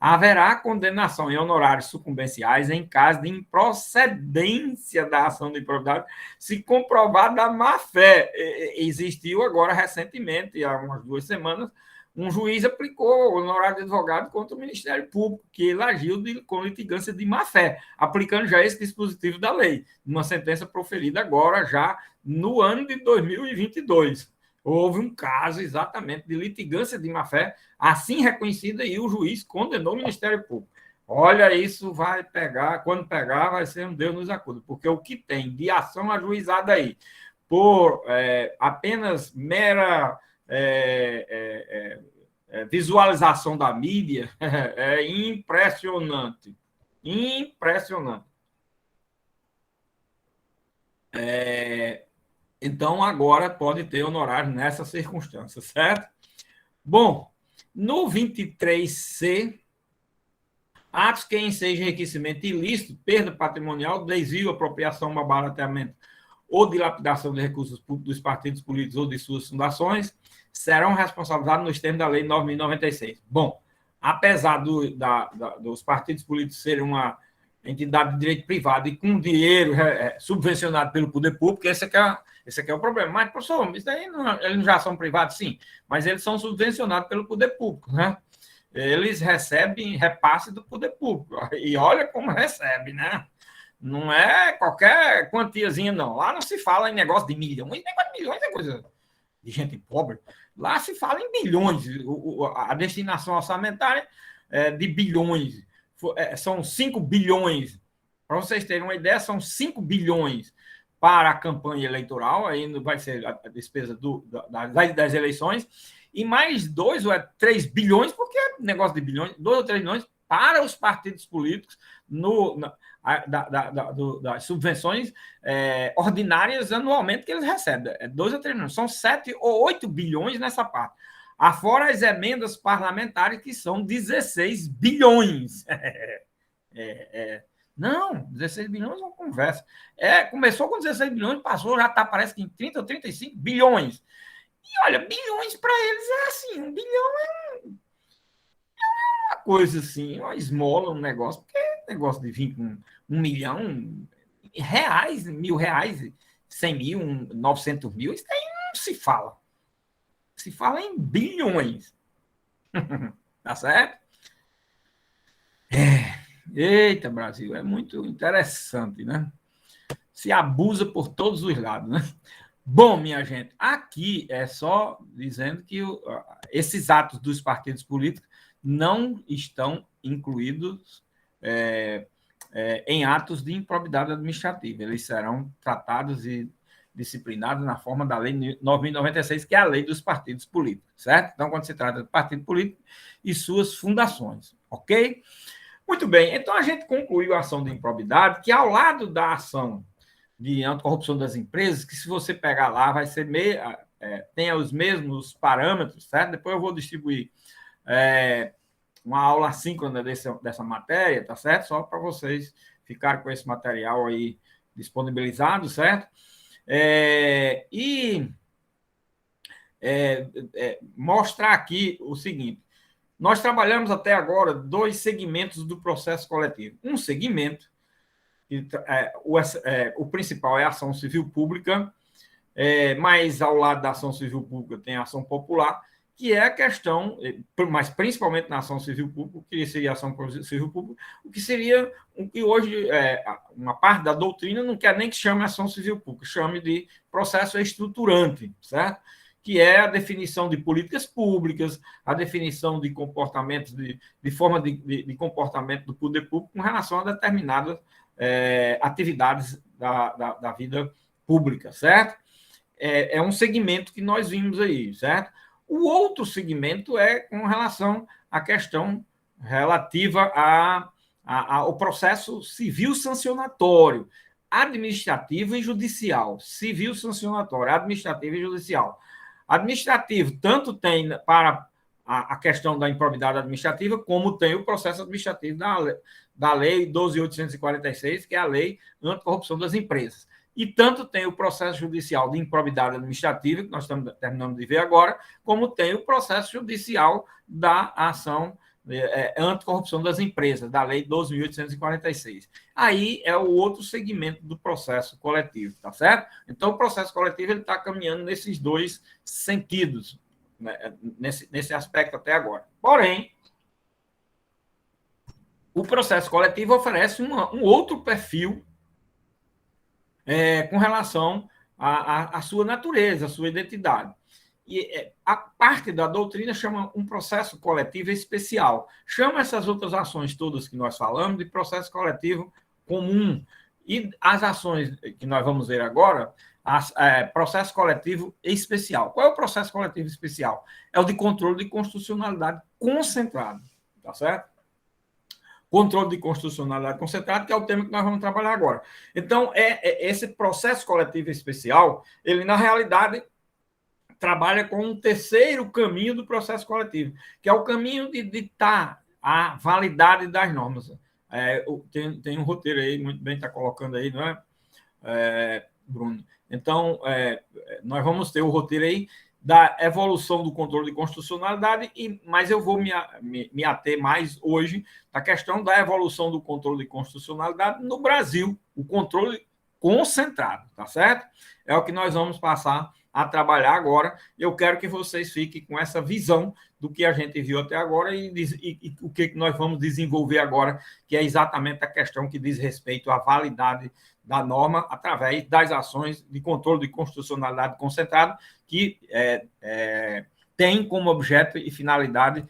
Haverá condenação em honorários sucumbenciais em caso de improcedência da ação de improbidade, se comprovada a má-fé. Existiu agora, recentemente, há umas 2 semanas, um juiz aplicou honorário de advogado contra o Ministério Público, que ele agiu com litigância de má-fé, aplicando já esse dispositivo da lei, uma sentença proferida agora, já no ano de 2022. Houve um caso exatamente de litigância de má-fé, assim reconhecida, e o juiz condenou o Ministério Público. Olha, isso vai pegar, quando pegar, vai ser um Deus nos acuda, porque o que tem de ação ajuizada aí, por apenas mera visualização da mídia, é impressionante. Impressionante. Então, agora pode ter honorário nessa circunstância, certo? Bom, no 23C, atos que ensejam enriquecimento ilícito, perda patrimonial, desvio, apropriação, barateamento ou dilapidação de recursos públicos dos partidos políticos ou de suas fundações, serão responsabilizados nos termos da Lei 9.096. Bom, apesar dos partidos políticos serem uma entidade de direito privado e com dinheiro subvencionado pelo poder público, esse aqui é o problema. Mas, professor, isso aí eles já são privados, sim, mas eles são subvencionados pelo poder público, né? Eles recebem repasse do poder público. E olha como recebe, né? Não é qualquer quantiazinha, não. Lá não se fala em negócio de milhões. Negócio de milhões é coisa de gente pobre. Lá se fala em bilhões. A destinação orçamentária é de bilhões. São 5 bilhões. Para vocês terem uma ideia, são 5 bilhões para a campanha eleitoral. Aí vai ser a despesa das eleições. E mais 2 ou 3 bilhões, porque é negócio de bilhões, 2 ou 3 bilhões para os partidos políticos das subvenções ordinárias anualmente que eles recebem. 2 ou 3 bilhões. São 7 ou 8 bilhões nessa parte. Afora as emendas parlamentares, que são 16 bilhões. Não, 16 bilhões é uma conversa. Começou com 16 bilhões, passou, já está, parece que em 30 ou 35 bilhões. E olha, bilhões para eles é assim, 1 bilhão é uma coisa assim, uma esmola, um negócio, porque negócio de vir com 1 milhão, reais, R$1.000, 100 mil, 900 mil, isso aí não se fala. Se fala em bilhões. Tá certo? Eita, Brasil, é muito interessante, né? Se abusa por todos os lados, né? Bom, minha gente, aqui é só dizendo que esses atos dos partidos políticos não estão incluídos em atos de improbidade administrativa. Eles serão tratados e disciplinados na forma da Lei 9.096, que é a lei dos partidos políticos, certo? Então, quando se trata de partido político e suas fundações, ok? Muito bem, então a gente concluiu a ação de improbidade, que ao lado da ação de anticorrupção das empresas, que se você pegar lá, vai ser tem os mesmos parâmetros, certo? Depois eu vou distribuir uma aula síncrona dessa matéria, tá certo? Só para vocês ficarem com esse material aí disponibilizado, certo? Mostrar aqui o seguinte: nós trabalhamos até agora 2 segmentos do processo coletivo. Um segmento, o principal é a ação civil pública, mas ao lado da ação civil pública tem a ação popular, que é a questão, mas principalmente na ação civil pública, o que seria a ação civil pública, o que seria o que hoje uma parte da doutrina não quer nem que chame ação civil pública, chame de processo estruturante, certo? Que é a definição de políticas públicas, a definição de comportamentos, de forma de comportamento do poder público com relação a determinadas atividades da vida pública, certo? É um segmento que nós vimos aí, certo? O outro segmento é com relação à questão relativa ao processo civil sancionatório, administrativo e judicial. Civil sancionatório, administrativo e judicial. Administrativo, tanto tem para a questão da improbidade administrativa, como tem o processo administrativo da Lei 12.846, que é a Lei Anticorrupção das Empresas. E tanto tem o processo judicial de improbidade administrativa, que nós estamos terminando de ver agora, como tem o processo judicial da ação anticorrupção das empresas, da Lei 12.846. Aí é o outro segmento do processo coletivo, tá certo? Então, o processo coletivo está caminhando nesses dois sentidos, né, nesse aspecto até agora. Porém, o processo coletivo oferece um outro perfil com relação à sua natureza, à sua identidade. E a parte da doutrina chama um processo coletivo especial. Chama essas outras ações todas que nós falamos de processo coletivo comum. E as ações que nós vamos ver agora, processo coletivo especial. Qual é o processo coletivo especial? É o de controle de constitucionalidade concentrado. Tá certo? Controle de constitucionalidade concentrado, que é o tema que nós vamos trabalhar agora. Então, esse processo coletivo especial, ele, na realidade, trabalha com um terceiro caminho do processo coletivo, que é o caminho de ditar a validade das normas. Tem um roteiro aí, muito bem, está colocando aí, não é, Bruno? Então, nós vamos ter o roteiro aí da evolução do controle de constitucionalidade, mas eu vou me ater mais hoje na questão da evolução do controle de constitucionalidade no Brasil, o controle concentrado, tá certo? É o que nós vamos passar a trabalhar agora. Eu quero que vocês fiquem com essa visão do que a gente viu até agora e o que nós vamos desenvolver agora, que é exatamente a questão que diz respeito à validade da norma através das ações de controle de constitucionalidade concentrado, que tem como objeto e finalidade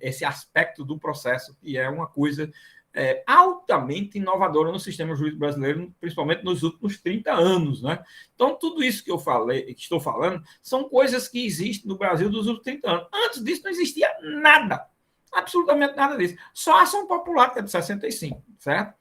esse aspecto do processo, que é uma coisa altamente inovadora no sistema jurídico brasileiro, principalmente nos últimos 30 anos. Né? Então, tudo isso que que estou falando, são coisas que existem no Brasil dos últimos 30 anos. Antes disso, não existia nada, absolutamente nada disso. Só a ação popular, que é de 65, certo?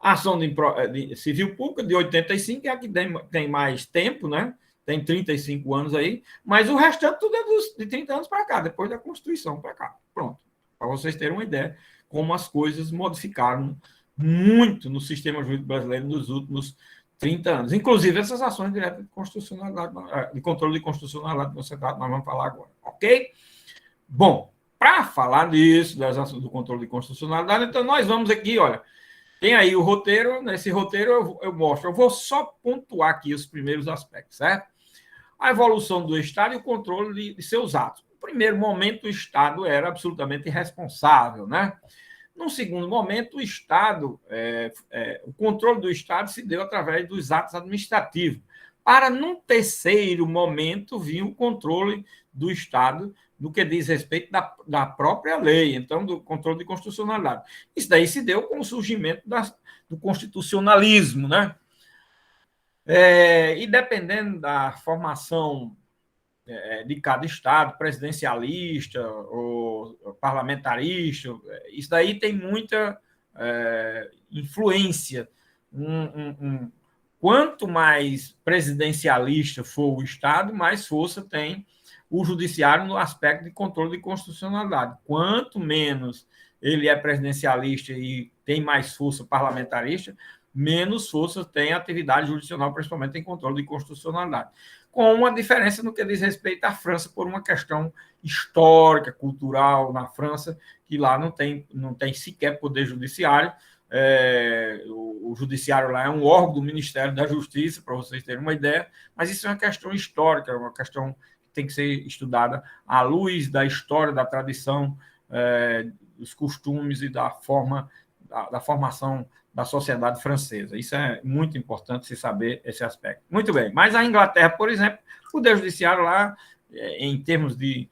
A ação de civil pública, de 85, é a que tem mais tempo, né? Tem 35 anos aí, mas o restante tudo é de 30 anos para cá, depois da Constituição para cá. Pronto, para vocês terem uma ideia como as coisas modificaram muito no sistema jurídico brasileiro nos últimos 30 anos. Inclusive essas ações diretas de constitucionalidade, de controle de constitucionalidade concentrado, nós vamos falar agora, ok? Bom, para falar disso, das ações do controle de constitucionalidade, então nós vamos aqui, olha, tem aí o roteiro, nesse roteiro eu mostro, eu vou só pontuar aqui os primeiros aspectos, certo? A evolução do Estado e o controle de seus atos. No primeiro momento, o Estado era absolutamente irresponsável, né? No segundo momento, o Estado, o controle do Estado se deu através dos atos administrativos. Para, num terceiro momento, vir o controle do Estado no que diz respeito da própria lei, então, do controle de constitucionalidade. Isso daí se deu com o surgimento do constitucionalismo, né? E dependendo da formação de cada estado, presidencialista ou parlamentarista, isso daí tem muita influência. Quanto mais presidencialista for o Estado, mais força tem o judiciário no aspecto de controle de constitucionalidade. Quanto menos ele é presidencialista e tem mais força parlamentarista, menos força tem a atividade judicial, principalmente em controle de constitucionalidade. Com uma diferença no que diz respeito à França, por uma questão histórica, cultural na França, que lá não tem sequer poder judiciário. O judiciário lá é um órgão do Ministério da Justiça, para vocês terem uma ideia, mas isso é uma questão histórica, uma questão que tem que ser estudada à luz da história, da tradição, dos costumes e da formação da sociedade francesa. Isso é muito importante se saber esse aspecto. Muito bem. Mas a Inglaterra, por exemplo, o poder judiciário lá, em termos de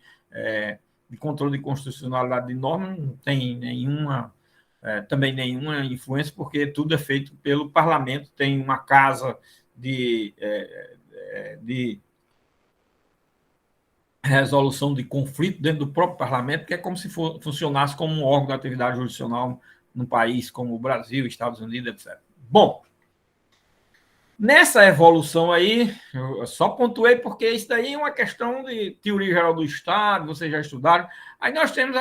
controle de constitucionalidade de norma, não tem também nenhuma influência, porque tudo é feito pelo parlamento, tem uma casa resolução de conflito dentro do próprio parlamento, que é como se funcionasse como um órgão da atividade jurisdicional num país como o Brasil, Estados Unidos, etc. Bom, nessa evolução aí, eu só pontuei porque isso daí é uma questão de teoria geral do Estado, vocês já estudaram. Aí nós temos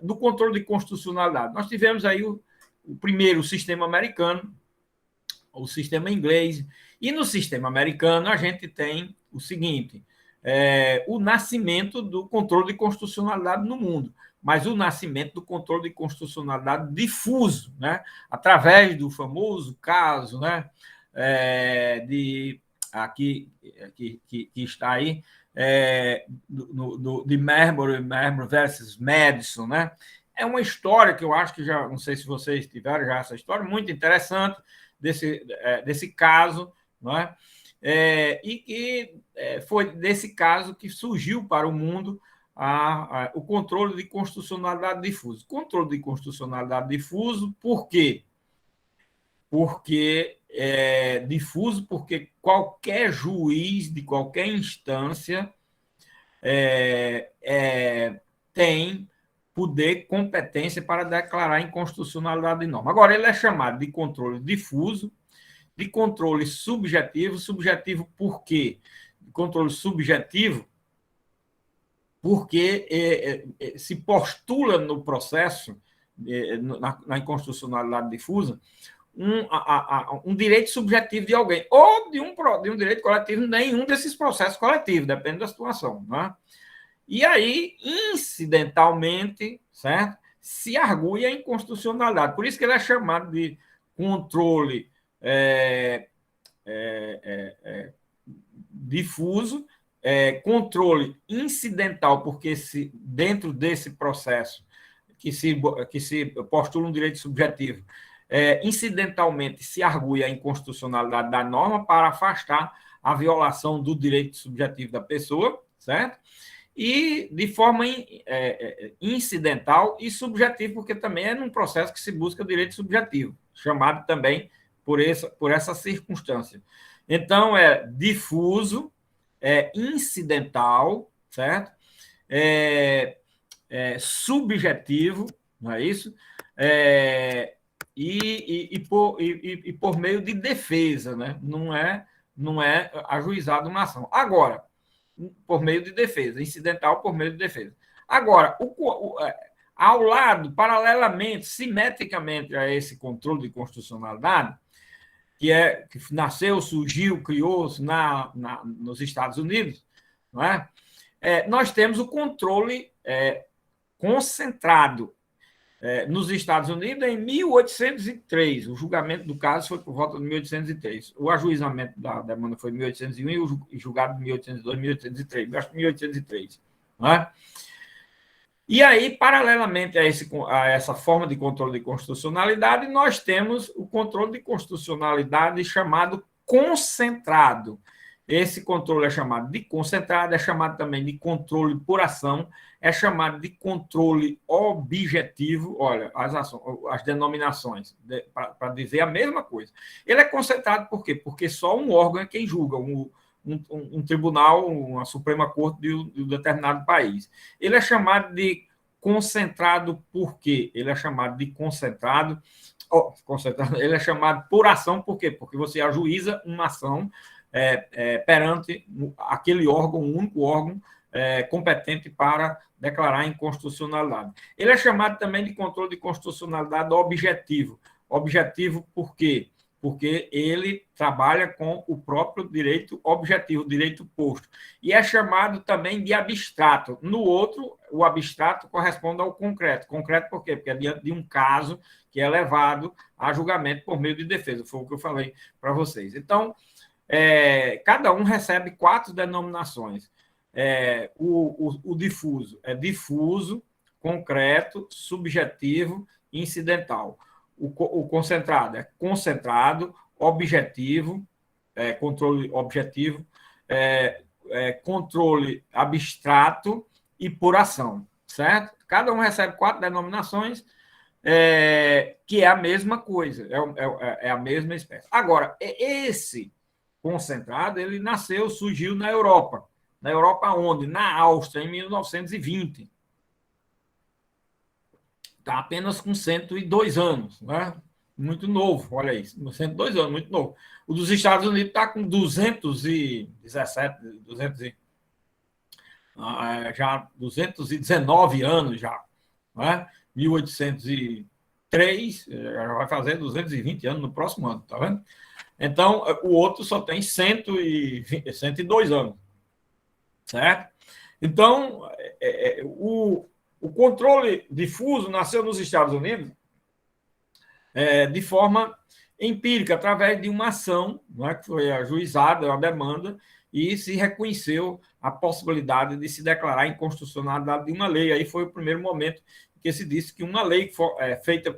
do controle de constitucionalidade. Nós tivemos aí o primeiro, o sistema americano, o sistema inglês, e no sistema americano a gente tem o seguinte, o nascimento do controle de constitucionalidade no mundo, mas o nascimento do controle de constitucionalidade difuso, né? Através do famoso caso, né? De aqui que está aí, de Marbury versus Madison, né? É uma história que eu acho que já, não sei se vocês tiveram já essa história, muito interessante desse caso, não é? E que foi desse caso que surgiu para o mundo o controle de constitucionalidade difuso. Controle de constitucionalidade difuso, por quê? Porque difuso porque qualquer juiz de qualquer instância tem poder, competência para declarar inconstitucionalidade de norma. Agora, ele é chamado de controle difuso, de controle subjetivo. Subjetivo por quê? Controle subjetivo porque se postula no processo, na inconstitucionalidade difusa, um direito subjetivo de alguém, ou de um direito coletivo, nenhum desses processos coletivos, depende da situação. Né? E aí, incidentalmente, certo? Se argui a inconstitucionalidade. Por isso que ele é chamado de controle difuso, controle incidental, porque dentro desse processo que se postula um direito subjetivo, incidentalmente se argui a inconstitucionalidade da norma para afastar a violação do direito subjetivo da pessoa, certo? E de forma incidental e subjetiva, porque também é num processo que se busca direito subjetivo, chamado também por essa circunstância. Então, é difuso, incidental, certo? Subjetivo, não é isso? E por meio de defesa, né? Não é ajuizado uma ação. Agora, por meio de defesa, incidental por meio de defesa. Agora, ao lado, paralelamente, simetricamente a esse controle de constitucionalidade, que nasceu, surgiu, criou-se nos Estados Unidos, não é? Nós temos o controle concentrado nos Estados Unidos em 1803. O julgamento do caso foi por volta de 1803. O ajuizamento da demanda foi em 1801 e o julgado em 1802, 1803. Eu acho que 1803. Não é? E aí, paralelamente a essa forma de controle de constitucionalidade, nós temos o controle de constitucionalidade chamado concentrado. Esse controle é chamado de concentrado, é chamado também de controle por ação, é chamado de controle objetivo. Olha, as denominações, para dizer a mesma coisa. Ele é concentrado por quê? Porque só um órgão é quem julga, um tribunal, uma Suprema Corte de um determinado país. Ele é chamado de concentrado por quê? Ele é chamado de concentrado, ele é chamado por ação por quê? Porque você ajuiza uma ação perante aquele órgão, um único órgão competente para declarar inconstitucionalidade. Ele é chamado também de controle de constitucionalidade objetivo. Objetivo por quê? Porque ele trabalha com o próprio direito objetivo, o direito posto. E é chamado também de abstrato. No outro, o abstrato corresponde ao concreto. Concreto por quê? Porque é diante de um caso que é levado a julgamento por meio de defesa. Foi o que eu falei para vocês. Então, cada um recebe 4 denominações. O difuso é difuso, concreto, subjetivo e incidental. O concentrado é concentrado, objetivo, controle objetivo, controle abstrato e por ação, certo? Cada um recebe 4 denominações, que é a mesma coisa, é a mesma espécie. Agora, esse concentrado, ele surgiu na Europa, Na Europa, onde? Na Áustria, em 1920. Está apenas com 102 anos, né? Muito novo, olha isso, 102 anos, muito novo. O dos Estados Unidos está com 217, 200 já 219 anos já, né? 1803, já vai fazer 220 anos no próximo ano, tá vendo? Então, o outro só tem 102 anos, certo? Então, o controle difuso nasceu nos Estados Unidos de forma empírica, através de uma ação, não é, que foi ajuizada, uma demanda, e se reconheceu a possibilidade de se declarar inconstitucionalidade de uma lei. Aí foi o primeiro momento que se disse que uma lei feita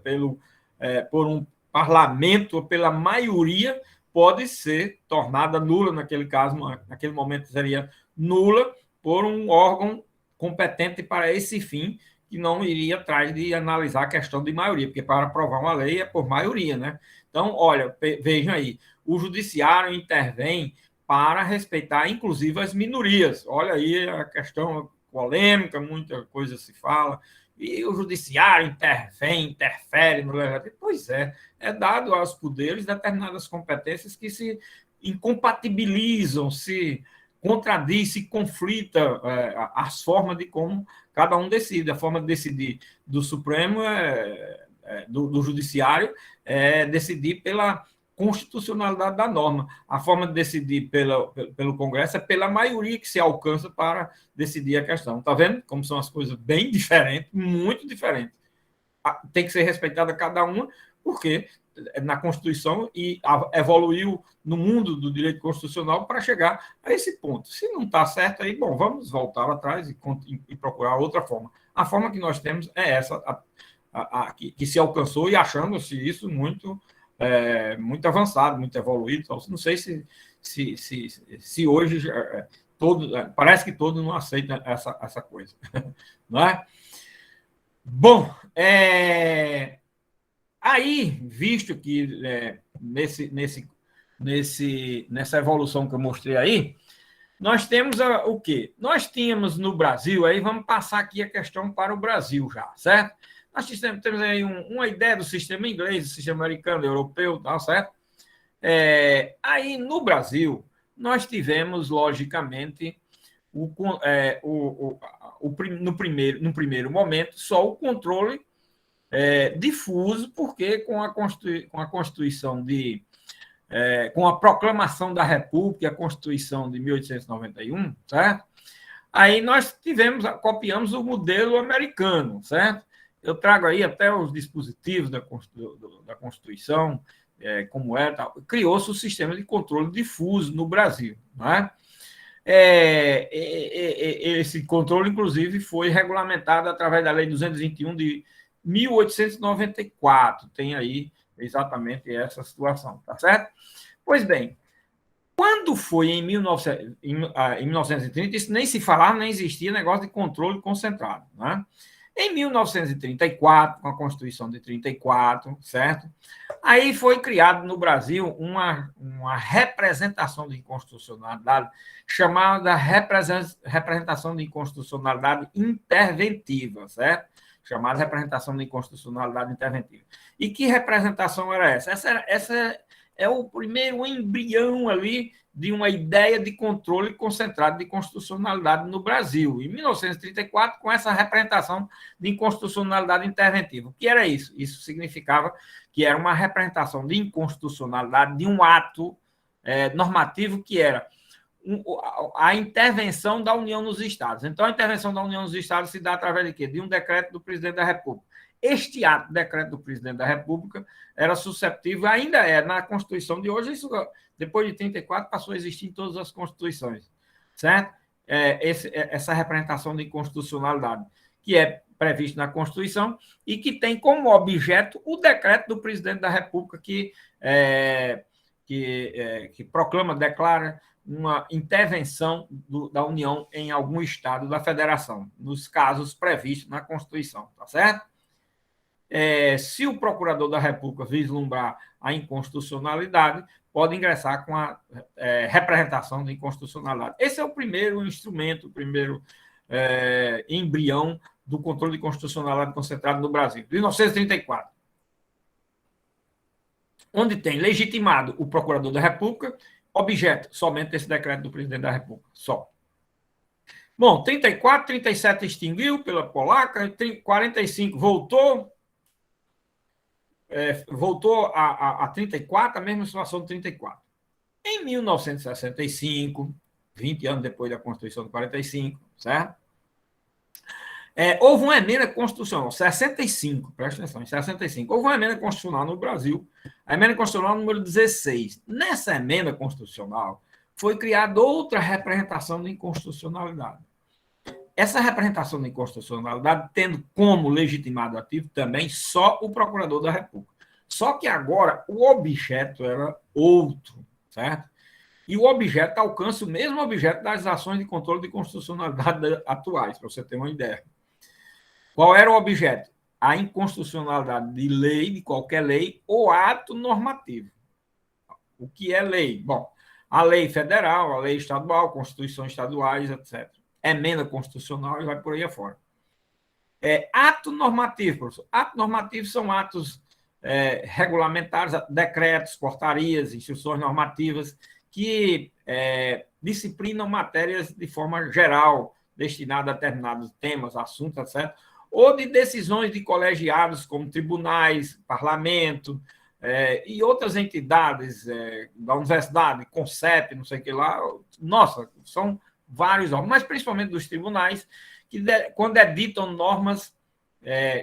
por um parlamento, pela maioria, pode ser tornada nula, naquele caso, naquele momento seria nula, por um órgão competente para esse fim, que não iria atrás de analisar a questão de maioria, porque para aprovar uma lei é por maioria, né? Então, olha, vejam aí, o judiciário intervém para respeitar, inclusive, as minorias. Olha aí a questão polêmica, muita coisa se fala, e o judiciário intervém, interfere no legislativo. Pois é dado aos poderes determinadas competências que se incompatibilizam, se contradiz, se conflita as formas de como cada um decide. A forma de decidir do Supremo, do Judiciário, é decidir pela constitucionalidade da norma. A forma de decidir pelo Congresso é pela maioria que se alcança para decidir a questão. Está vendo como são as coisas bem diferentes, muito diferentes. Tem que ser respeitada cada uma, porque na Constituição e evoluiu no mundo do direito constitucional para chegar a esse ponto. Se não está certo, aí, bom, vamos voltar atrás e procurar outra forma. A forma que nós temos é essa, que se alcançou, e achando-se isso muito, muito avançado, muito evoluído. Então, não sei se hoje parece que todos não aceitam essa coisa. Não é? Bom, aí, visto que nessa evolução que eu mostrei aí, nós temos o quê? Nós tínhamos no Brasil, aí vamos passar aqui a questão para o Brasil já, certo? Nós temos aí uma ideia do sistema inglês, do sistema americano, europeu, tá certo? Aí, no Brasil, nós tivemos, logicamente, no primeiro momento, só o controle difuso, porque com a Constituição com a proclamação da República, a Constituição de 1891, certo? Aí nós copiamos o modelo americano, certo? Eu trago aí até os dispositivos da Constituição, como é, criou-se o sistema de controle difuso no Brasil, não é? Esse controle, inclusive, foi regulamentado através da Lei 221 de 1894. Tem aí exatamente essa situação, tá certo? Pois bem, quando foi em 1930, isso nem se falava, nem existia negócio de controle concentrado, né? Em 1934, com a Constituição de 34, certo? Aí foi criado no Brasil uma representação de inconstitucionalidade chamada representação de inconstitucionalidade interventiva, certo? Chamada representação de inconstitucionalidade interventiva. E que representação era essa? Essa é o primeiro embrião ali de uma ideia de controle concentrado de constitucionalidade no Brasil, em 1934, com essa representação de inconstitucionalidade interventiva. O que era isso? Isso significava que era uma representação de inconstitucionalidade de um ato normativo que era a intervenção da União nos Estados. Então, a intervenção da União nos Estados se dá através de quê? De um decreto do presidente da República. Este ato, decreto do presidente da República, era susceptível, ainda é, na Constituição de hoje, isso, depois de 34, passou a existir em todas as Constituições, certo? Essa representação de inconstitucionalidade, que é previsto na Constituição e que tem como objeto o decreto do presidente da República que proclama, declara uma intervenção da União em algum estado da Federação, nos casos previstos na Constituição, tá certo? se o procurador da República vislumbrar a inconstitucionalidade, pode ingressar com a representação de inconstitucionalidade. Esse é o primeiro instrumento, o primeiro embrião do controle de constitucionalidade concentrado no Brasil, de 1934, onde tem legitimado o procurador da República, objeto somente desse decreto do presidente da República, só. Bom, 34, 37 extinguiu pela polaca, 45 voltou a 34, a mesma situação de 34. Em 1965, 20 anos depois da Constituição de 45, certo? Houve uma emenda constitucional, 65, presta atenção, em 65, houve uma emenda constitucional no Brasil, a emenda constitucional número 16. Nessa emenda constitucional, foi criada outra representação de inconstitucionalidade. Essa representação de inconstitucionalidade tendo como legitimado ativo também só o procurador da República. Só que agora o objeto era outro, certo? E o objeto alcança o mesmo objeto das ações de controle de constitucionalidade atuais, para você ter uma ideia. Qual era o objeto? A inconstitucionalidade de lei, de qualquer lei, ou ato normativo. O que é lei? Bom, a lei federal, a lei estadual, constituições estaduais, etc. Emenda constitucional e vai por aí afora. Ato normativo, professor. Ato normativo são atos regulamentares, decretos, portarias, instruções normativas que disciplinam matérias de forma geral, destinadas a determinados temas, assuntos, etc., ou de decisões de colegiados, como tribunais, parlamento, e outras entidades da universidade, CONCEP, não sei o que lá. Nossa, são vários órgãos, mas principalmente dos tribunais, que quando editam normas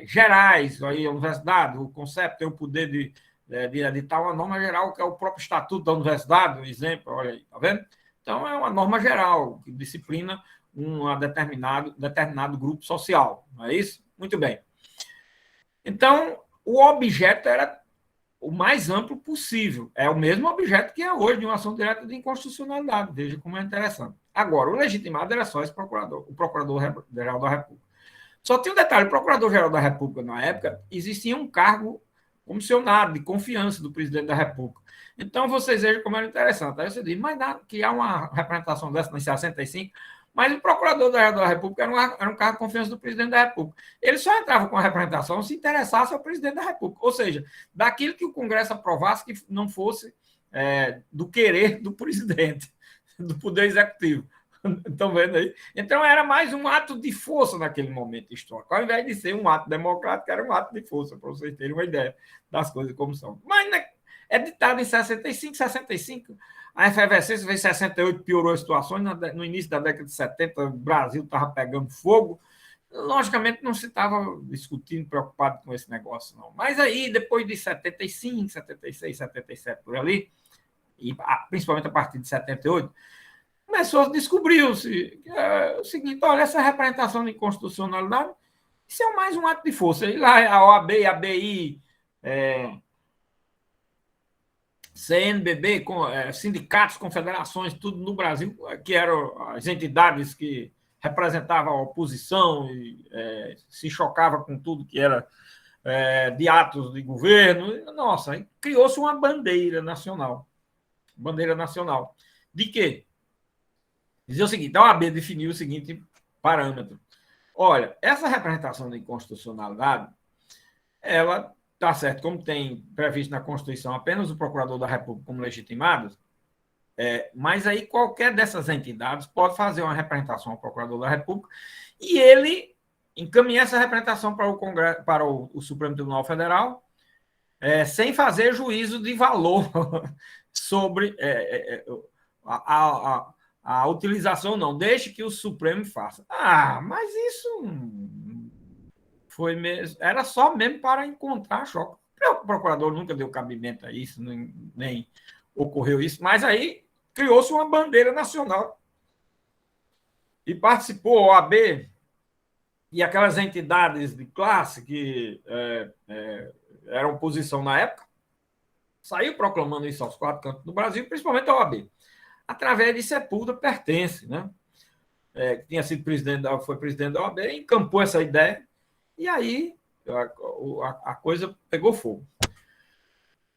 gerais, aí a universidade, o CONCEP tem o poder de editar uma norma geral, que é o próprio Estatuto da Universidade, um exemplo, olha aí, tá vendo? Então, é uma norma geral, que disciplina um determinado grupo social, não é isso? Muito bem. Então, o objeto era o mais amplo possível. É o mesmo objeto que é hoje de uma ação direta de inconstitucionalidade. Veja como é interessante. Agora, o legitimado era só esse procurador, o Procurador-Geral da República. Só tem um detalhe: o Procurador-Geral da República, na época, existia um cargo comissionado de confiança do presidente da República. Então, vocês vejam como era interessante. Aí você diz, mas dá que há uma representação dessa em 65, mas o Procurador-Geral da República era um cargo de confiança do presidente da República. Ele só entrava com a representação se interessasse ao presidente da República. Ou seja, daquilo que o Congresso aprovasse que não fosse do querer do presidente, do Poder Executivo. Estão vendo aí? Então, era mais um ato de força naquele momento histórico. Ao invés de ser um ato democrático, era um ato de força, para vocês terem uma ideia das coisas como são. Mas é ditado em 65, a efervescência veio em 68, piorou a situação, no início da década de 70, o Brasil estava pegando fogo. Logicamente, não se estava discutindo, preocupado com esse negócio, não. Mas aí, depois de 75, 76, 77, por ali, e principalmente a partir de 78, descobriu-se o seguinte: olha, essa representação de inconstitucionalidade, isso é mais um ato de força. E lá a OAB, a ABI, CNBB, sindicatos, confederações, tudo no Brasil, que eram as entidades que representavam a oposição e se chocava com tudo que era de atos de governo. Nossa, criou-se uma bandeira nacional. Bandeira nacional. De quê? Dizer o seguinte: a OAB definiu o seguinte parâmetro. Olha, essa representação de inconstitucionalidade, ela está certo, como tem previsto na Constituição apenas o Procurador da República como legitimado, mas aí qualquer dessas entidades pode fazer uma representação ao Procurador da República e ele encaminhar essa representação para o Congresso, para o Supremo Tribunal Federal, sem fazer juízo de valor sobre a utilização, não. Deixe que o Supremo faça. Mas isso foi mesmo, era só mesmo para encontrar choque. O procurador nunca deu cabimento a isso, nem ocorreu isso, mas aí criou-se uma bandeira nacional e participou a OAB e aquelas entidades de classe que eram oposição na época, saiu proclamando isso aos quatro cantos do Brasil, principalmente a OAB, através de Sepúlveda Pertence, né? Que tinha sido foi presidente da OAB, encampou essa ideia, e aí a coisa pegou fogo.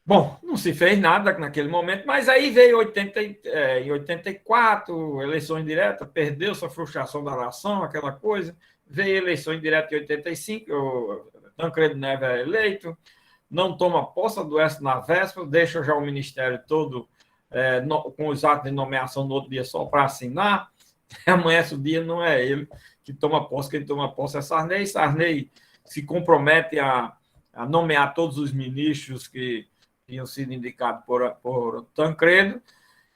Bom, não se fez nada naquele momento, mas aí veio em 84, eleições diretas, perdeu-se a frustração da nação, aquela coisa. Veio eleições diretas em 85, o Tancredo Neves é eleito, não toma posse, adoece na véspera, deixa já o ministério todo com os atos de nomeação no outro dia só para assinar. Amanhece o dia, não é ele que toma posse, quem toma posse é Sarney. Sarney se compromete a nomear todos os ministros que tinham sido indicados por Tancredo,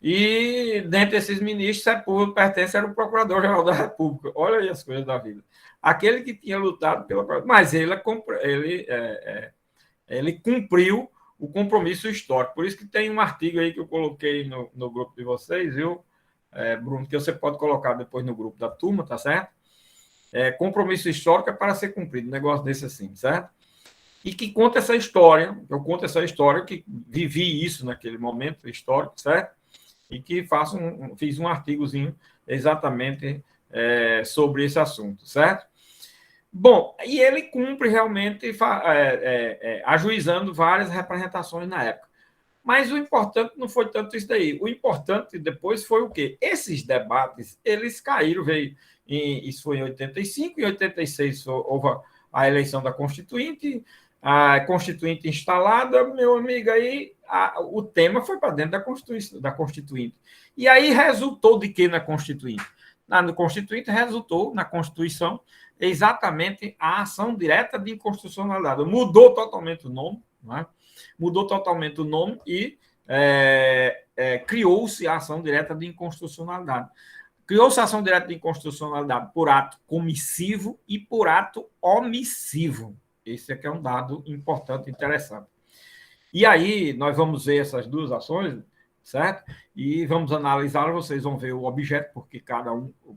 e dentre esses ministros, Sepúlveda pertence era o Procurador-Geral da República. Olha aí as coisas da vida. Aquele que tinha lutado pela... Mas ele cumpriu o compromisso histórico. Por isso que tem um artigo aí que eu coloquei no grupo de vocês, viu, Bruno, que você pode colocar depois no grupo da turma, tá certo? Compromisso histórico é para ser cumprido, um negócio desse assim, certo? E que conta essa história, eu conto essa história, que vivi isso naquele momento histórico, certo? E que fiz um artigozinho exatamente sobre esse assunto, certo? Bom, e ele cumpre realmente ajuizando várias representações na época. Mas o importante não foi tanto isso daí. O importante depois foi o quê? Esses debates, eles caíram, isso foi em 85, em 86 houve a eleição da Constituinte, a Constituinte instalada, meu amigo, aí o tema foi para dentro da Constituinte. E aí resultou de quê na Constituinte? Na Constituinte resultou, na Constituição, exatamente a ação direta de inconstitucionalidade. Mudou totalmente o nome, não é? Mudou totalmente o nome e criou-se a ação direta de inconstitucionalidade. Criou-se a ação direta de inconstitucionalidade por ato comissivo e por ato omissivo. Esse aqui é um dado importante e interessante. E aí, nós vamos ver essas duas ações, certo? E vamos analisar, vocês vão ver o objeto,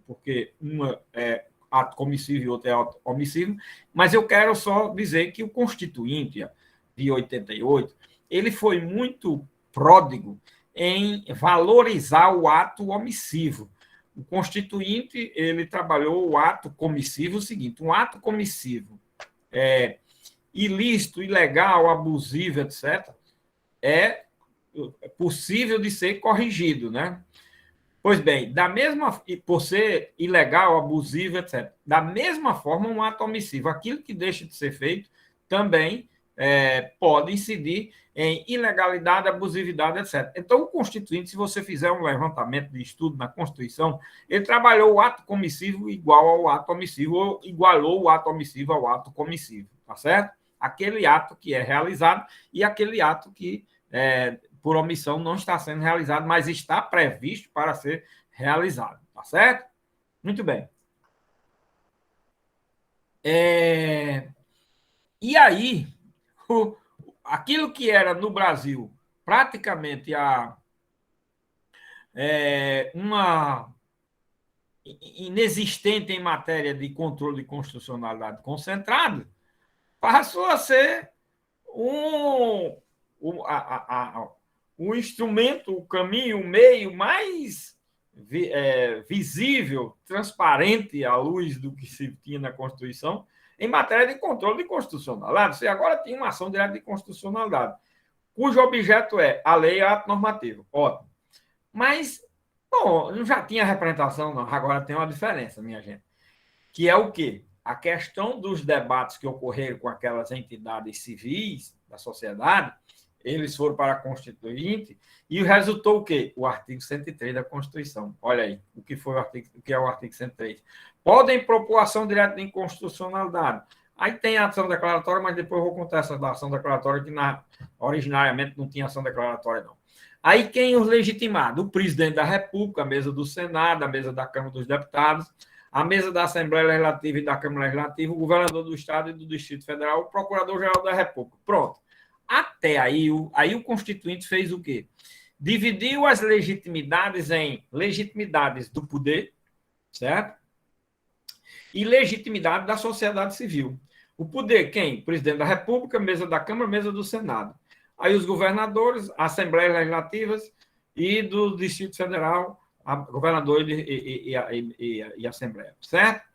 porque uma é ato comissivo e outra é ato omissivo, mas eu quero só dizer que o Constituinte de 88, ele foi muito pródigo em valorizar o ato omissivo. O Constituinte, ele trabalhou o ato comissivo, o seguinte, um ato comissivo ilícito, ilegal, abusivo, etc., é possível de ser corrigido, né? Pois bem, por ser ilegal, abusivo, etc., da mesma forma, um ato omissivo, aquilo que deixa de ser feito, também pode incidir em ilegalidade, abusividade, etc. Então, o Constituinte, se você fizer um levantamento de estudo na Constituição, ele trabalhou o ato comissivo igual ao ato omissivo, ou igualou o ato omissivo ao ato comissivo, tá certo? Aquele ato que é realizado e aquele ato que, por omissão, não está sendo realizado, mas está previsto para ser realizado, tá certo? Muito bem. E aí, aquilo que era no Brasil praticamente uma inexistente em matéria de controle de constitucionalidade concentrado, passou a ser um instrumento, o caminho, o meio mais visível, transparente à luz do que se tinha na Constituição, em matéria de controle de constitucionalidade. Você agora tem uma ação direta de constitucionalidade, cujo objeto é a lei e ato normativo. Ótimo. Mas, bom, não já tinha representação, não. Agora tem uma diferença, minha gente. Que é o quê? A questão dos debates que ocorreram com aquelas entidades civis da sociedade, eles foram para a Constituinte e resultou o quê? O artigo 103 da Constituição. Olha aí, o que é o artigo 103. Podem propor ação direta de inconstitucionalidade. Aí tem a ação declaratória, mas depois eu vou contar essa da ação declaratória, que originariamente não tinha ação declaratória, não. Aí quem os legitimado? O presidente da República, a mesa do Senado, a mesa da Câmara dos Deputados, a mesa da Assembleia Legislativa e da Câmara Legislativa, o governador do Estado e do Distrito Federal, o Procurador-Geral da República. Pronto. Até aí o Constituinte fez o quê? Dividiu as legitimidades em legitimidades do poder, certo? E legitimidade da sociedade civil. O poder, quem? Presidente da República, mesa da Câmara, mesa do Senado. Aí os governadores, Assembleias Legislativas e do Distrito Federal, governador e Assembleia, certo?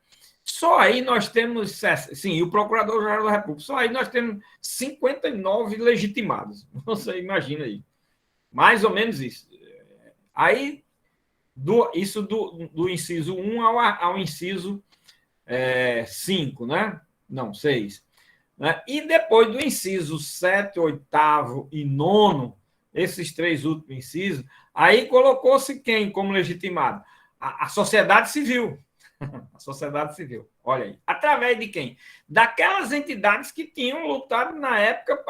Só aí nós temos, sim, o Procurador-Geral da República, só aí nós temos 59 legitimados. Você imagina aí. Mais ou menos isso. Aí, isso do inciso 1 ao inciso 5, né? Não, 6. Né? E depois do inciso 7, 8º e 9º, esses três últimos incisos, aí colocou-se quem como legitimado? A sociedade civil. A sociedade civil. Olha aí. Através de quem? Daquelas entidades que tinham lutado na época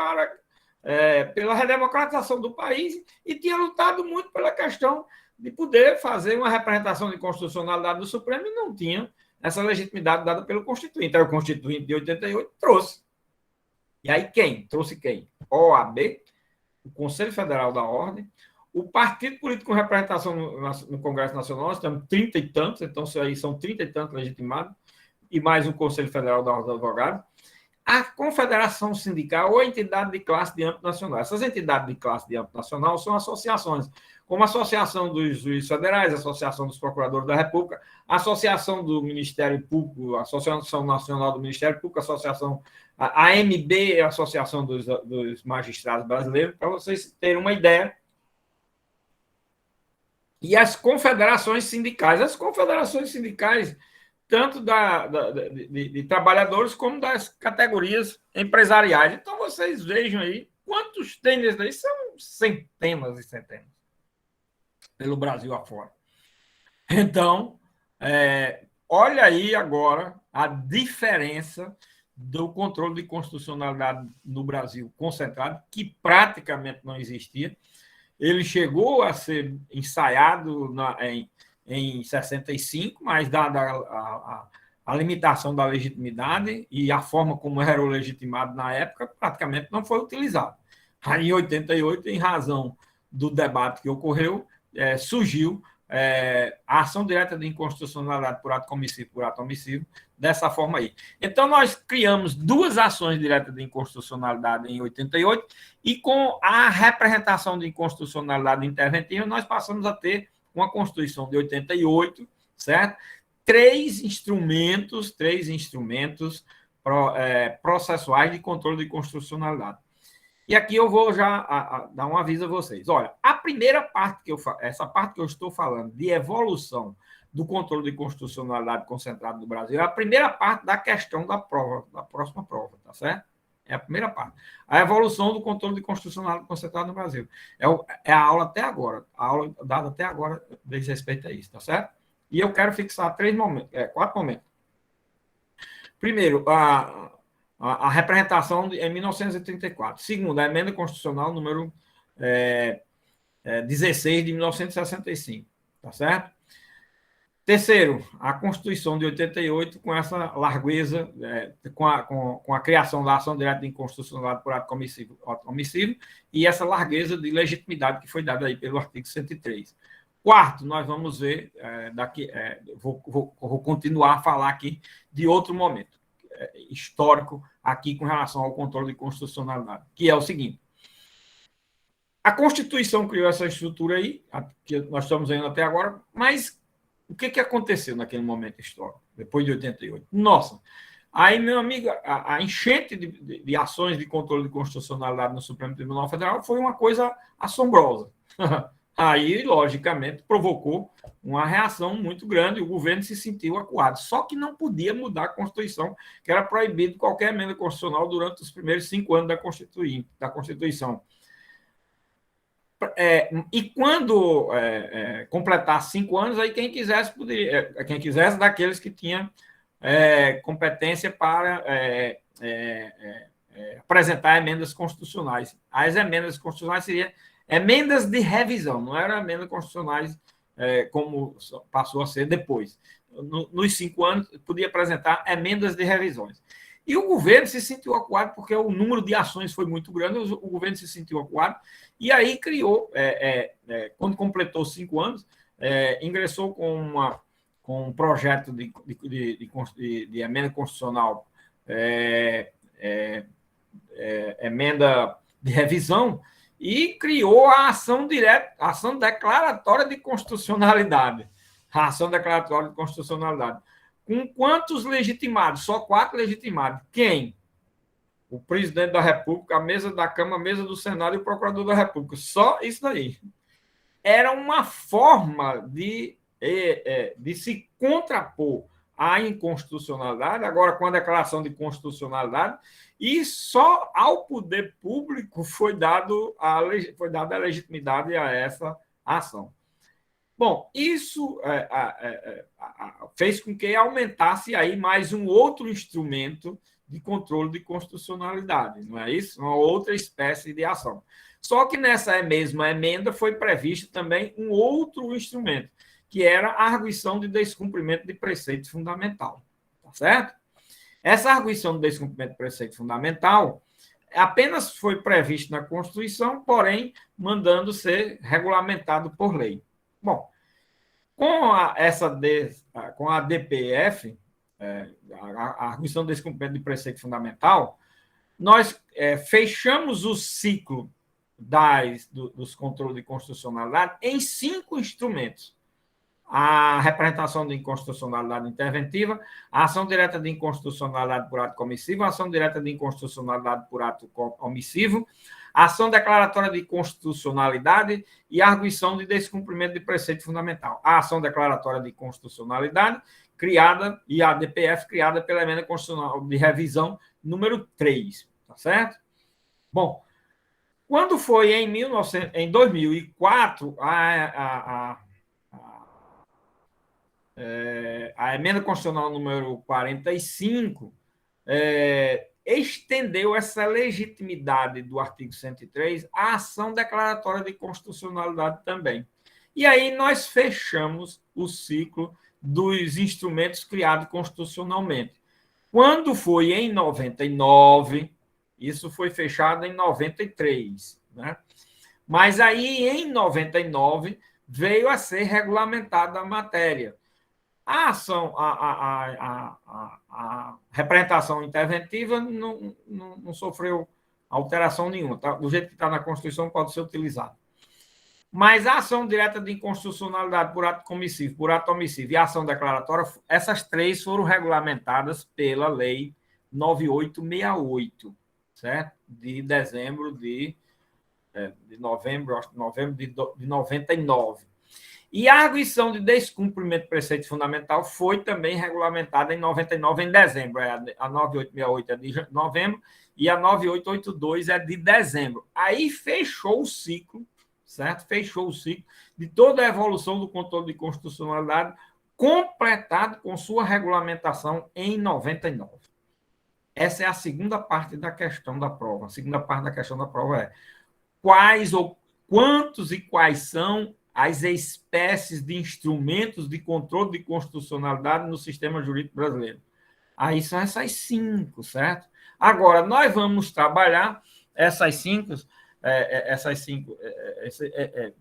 pela redemocratização do país e tinham lutado muito pela questão de poder fazer uma representação de constitucionalidade do Supremo e não tinham essa legitimidade dada pelo Constituinte. Então, o Constituinte de 88 trouxe. E aí quem? Trouxe quem? OAB, o Conselho Federal da Ordem, o partido político com representação no Congresso Nacional, nós temos 30 e tantos, então isso aí são 30 e tantos legitimados, e mais o Conselho Federal da Ordem dos Advogados, a Confederação Sindical ou a entidade de classe de âmbito nacional. Essas entidades de classe de âmbito nacional são associações, como a Associação dos Juízes Federais, a Associação dos Procuradores da República, a Associação do Ministério Público, a Associação Nacional do Ministério Público, a AMB, a Associação dos Magistrados Brasileiros, para vocês terem uma ideia. E as confederações sindicais. As confederações sindicais, tanto de trabalhadores como das categorias empresariais. Então, vocês vejam aí quantos tem desses daí, são centenas e centenas pelo Brasil afora. Então, olha aí agora a diferença do controle de constitucionalidade no Brasil concentrado, que praticamente não existia. Ele chegou a ser ensaiado em 65, mas dada a limitação da legitimidade e a forma como era o legitimado na época, praticamente não foi utilizado. Aí, em 88, em razão do debate que ocorreu, surgiu a ação direta de inconstitucionalidade por ato omissivo, dessa forma aí. Então, nós criamos duas ações diretas de inconstitucionalidade em 88 e com a representação de inconstitucionalidade interventiva, nós passamos a ter uma Constituição de 88, certo? Três instrumentos processuais de controle de constitucionalidade. E aqui eu vou já dar um aviso a vocês. Olha, a primeira parte essa parte que eu estou falando de evolução do controle de constitucionalidade concentrado no Brasil é a primeira parte da questão da próxima prova, tá certo? É a primeira parte. A evolução do controle de constitucionalidade concentrado no Brasil. É a aula até agora, a aula dada até agora diz respeito a isso, tá certo? E eu quero fixar 4 momentos. Primeiro, a representação em 1934. Segundo, a emenda constitucional número 16 de 1965. Tá certo? Terceiro, a Constituição de 88, com essa largueza, com a criação da ação direta de inconstitucionalidade por ato omissivo e essa largueza de legitimidade que foi dada aí pelo artigo 103. Quarto, nós vamos ver, vou continuar a falar aqui de outro momento histórico aqui com relação ao controle de constitucionalidade, que é o seguinte: a Constituição criou essa estrutura aí, que nós estamos vendo até agora, mas o que aconteceu naquele momento histórico, depois de 88? Nossa, aí, meu amigo, a enchente de ações de controle de constitucionalidade no Supremo Tribunal Federal foi uma coisa assombrosa. Aí, logicamente, provocou uma reação muito grande, o governo se sentiu acuado. Só que não podia mudar a Constituição, que era proibido qualquer emenda constitucional durante os primeiros 5 anos da Constituição. E quando completar 5 anos, aí quem quisesse poderia, quem quisesse daqueles que tinham competência para apresentar emendas constitucionais. As emendas constitucionais seriam emendas de revisão, não eram emendas constitucionais como passou a ser depois. Nos 5 anos, podia apresentar emendas de revisões. E o governo se sentiu acuado, porque o número de ações foi muito grande, o governo se sentiu acuado, e aí criou, quando completou 5 anos, ingressou com um projeto de emenda constitucional, emenda de revisão, e criou a ação direta, ação declaratória de constitucionalidade. A ação declaratória de constitucionalidade. Com quantos legitimados? Só 4 legitimados. Quem? O presidente da República, a mesa da Câmara, a mesa do Senado e o procurador da República. Só isso daí. Era uma forma de se contrapor à inconstitucionalidade, agora com a declaração de constitucionalidade, e só ao poder público foi dada a legitimidade a essa ação. Bom, isso fez com que aumentasse aí mais um outro instrumento de controle de constitucionalidade, não é isso? Uma outra espécie de ação. Só que nessa mesma emenda foi previsto também um outro instrumento, que era a arguição de descumprimento de preceito fundamental. Tá certo? Essa arguição de descumprimento de preceito fundamental apenas foi prevista na Constituição, porém, mandando ser regulamentado por lei. Bom, com a DPF, a arguição de descumprimento de preceito fundamental, nós fechamos o ciclo dos controles de constitucionalidade em 5 instrumentos. A representação de inconstitucionalidade interventiva, a ação direta de inconstitucionalidade por ato comissivo, a ação direta de inconstitucionalidade por ato omissivo, a ação declaratória de constitucionalidade e a arguição de descumprimento de preceito fundamental. A ação declaratória de constitucionalidade, criada, e a DPF, criada pela emenda constitucional de revisão número 3. Tá certo? Bom, quando foi em 2004, a emenda constitucional número 45 estendeu essa legitimidade do artigo 103 à ação declaratória de constitucionalidade também. E aí nós fechamos o ciclo dos instrumentos criados constitucionalmente. Quando foi em 99, isso foi fechado em 93, né? Mas aí, em 99, veio a ser regulamentada a matéria. A ação, a representação interventiva não sofreu alteração nenhuma. Tá? Do jeito que está na Constituição, pode ser utilizado. Mas a ação direta de inconstitucionalidade por ato comissivo, por ato omissivo e a ação declaratória, essas 3 foram regulamentadas pela Lei 9868, certo? De dezembro de novembro, acho que novembro de 99. E a arguição de descumprimento de preceito fundamental foi também regulamentada em 99, em dezembro. A 9868 é de novembro e a 9882 é de dezembro. Aí fechou o ciclo, certo? Fechou o ciclo de toda a evolução do controle de constitucionalidade, completado com sua regulamentação em 99. Essa é a segunda parte da questão da prova. A segunda parte da questão da prova é quantos e quais são as espécies de instrumentos de controle de constitucionalidade no sistema jurídico brasileiro. Aí são essas 5, certo? Agora, nós vamos trabalhar essas 5,